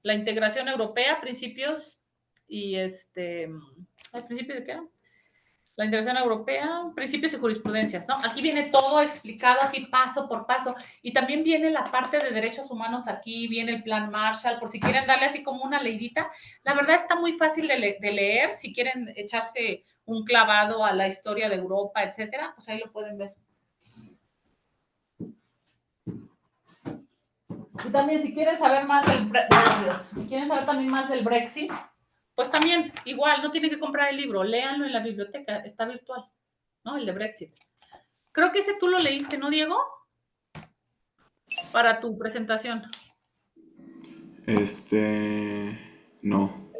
la integración europea, principios y ¿el principio de qué era? La integración europea, principios y jurisprudencias, ¿no? Aquí viene todo explicado así paso por paso. Y también viene la parte de derechos humanos aquí, viene el plan Marshall, por si quieren darle así como una leidita. La verdad está muy fácil de leer, si quieren echarse un clavado a la historia de Europa, etcétera, pues ahí lo pueden ver. Y también si quieren saber más si quieren saber también más del Brexit, pues también, igual, no tienen que comprar el libro, léanlo en la biblioteca, está virtual, ¿no? El de Brexit. Creo que ese tú lo leíste, ¿no, Diego? Para tu presentación. No.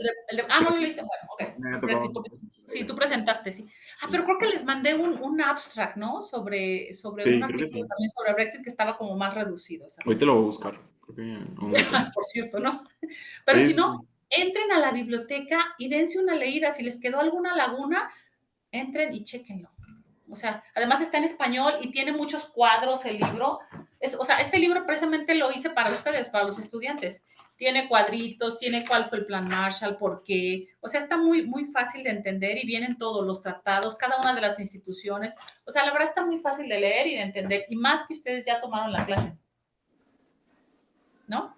No lo leíste. Bueno, ok. Me ha Brexit, tocado. sí, tú presentaste, sí. Sí. Pero creo que les mandé un abstract, ¿no? Sobre Sí, un creo que artículo sí. también sobre Brexit que estaba como más reducido. Ahorita lo voy a buscar. Creo que aún no tengo. Por cierto, ¿no? Pero Sí, si sí, no, sí. entren a la biblioteca y dense una leída. Si les quedó alguna laguna, entren y chéquenlo. O sea, además está en español y tiene muchos cuadros el libro. O sea, este libro precisamente lo hice para ustedes, para los estudiantes. Tiene cuadritos, tiene cuál fue el plan Marshall, por qué. O sea, está muy, muy fácil de entender y vienen todos los tratados, cada una de las instituciones. O sea, la verdad está muy fácil de leer y de entender. Y más que ustedes ya tomaron la clase. ¿No?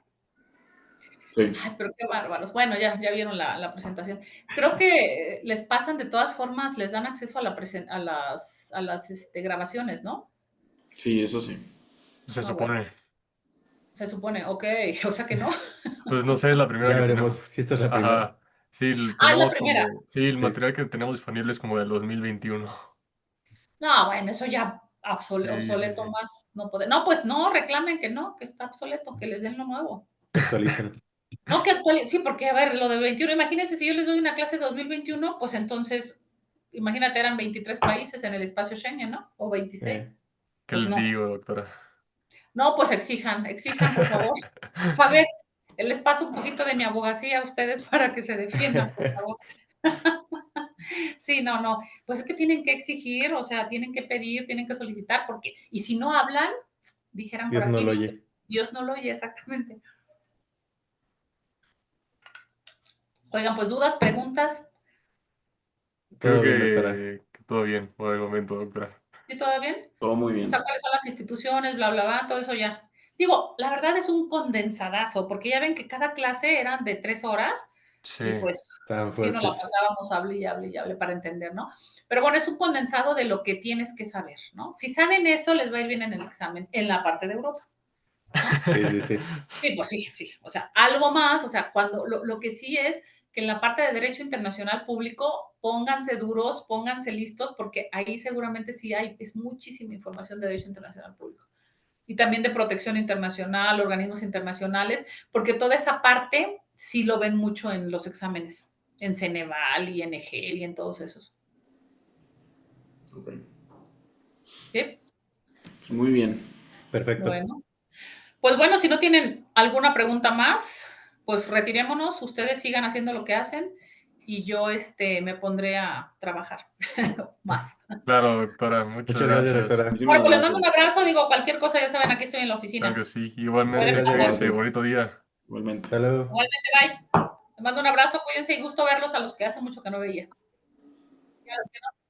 Sí. Ay, pero qué bárbaros. Bueno, ya vieron la presentación. Creo que les pasan de todas formas, les dan acceso a las grabaciones, ¿no? Sí, eso sí. Se Ah, supone. bueno, se supone, ok, o sea que no. Pues no sé, es la primera Ya que veremos tenemos. si esta es la primera. Ajá. Sí, Es la tenemos primera. como. Sí, el Sí. material que tenemos disponible es como del 2021. No, bueno, eso ya Sí, sí, obsoleto sí. más no puede. No, pues no, reclamen que no, que está obsoleto, que les den lo nuevo. Actualizan. No, que actualicen, sí, porque a ver, lo del 21, imagínense si yo les doy una clase de 2021, pues entonces, imagínate, eran 23 países en el espacio Schengen, ¿no? O 26. ¿Qué Pues les no. digo, doctora? No, pues exijan, por favor. A ver, les paso un poquito de mi abogacía a ustedes para que se defiendan, por favor. Sí, no, pues es que tienen que exigir, o sea, tienen que pedir, tienen que solicitar, porque, y si no hablan, dijeran por Dios no aquí, lo oye. Dios no lo oye, exactamente. Oigan, pues dudas, preguntas, Creo Todo bien, doctora. que todo bien por el momento, doctora. ¿sí todo bien? Todo muy O sea, bien. ¿cuáles son las instituciones, bla, bla, bla, todo eso ya? Digo, la verdad es un condensadazo, porque ya ven que cada clase eran de 3 horas, Sí. y pues Estaban sí nos la fuertes. pasábamos, hable y hable para entender, ¿no? Pero bueno, es un condensado de lo que tienes que saber, ¿no? Si saben eso, les va a ir bien en el examen, en la parte de Europa. Sí, sí, sí. Sí, pues sí. O sea, algo más, o sea, cuando lo que sí es que en la parte de derecho internacional público, pónganse duros, pónganse listos, porque ahí seguramente sí es muchísima información de derecho internacional público. Y también de protección internacional, organismos internacionales, porque toda esa parte sí lo ven mucho en los exámenes, en Ceneval y en EGEL y en todos esos. Ok. ¿Sí? Muy bien. Perfecto. Bueno. Pues bueno, si no tienen alguna pregunta más, pues retirémonos, ustedes sigan haciendo lo que hacen y yo me pondré a trabajar más. Claro, doctora, muchas Muchas gracias, gracias. doctora. Bueno, pues les mando un gracias. abrazo, digo, cualquier cosa, ya saben, aquí estoy en la Claro oficina. que sí. Pueden Igualmente, Muchas pasar. gracias. cuídense, bonito día. Igualmente. Hasta luego. Igualmente, bye. Les mando un abrazo, cuídense y gusto verlos a los que hace mucho que no veía. Ya, los que no.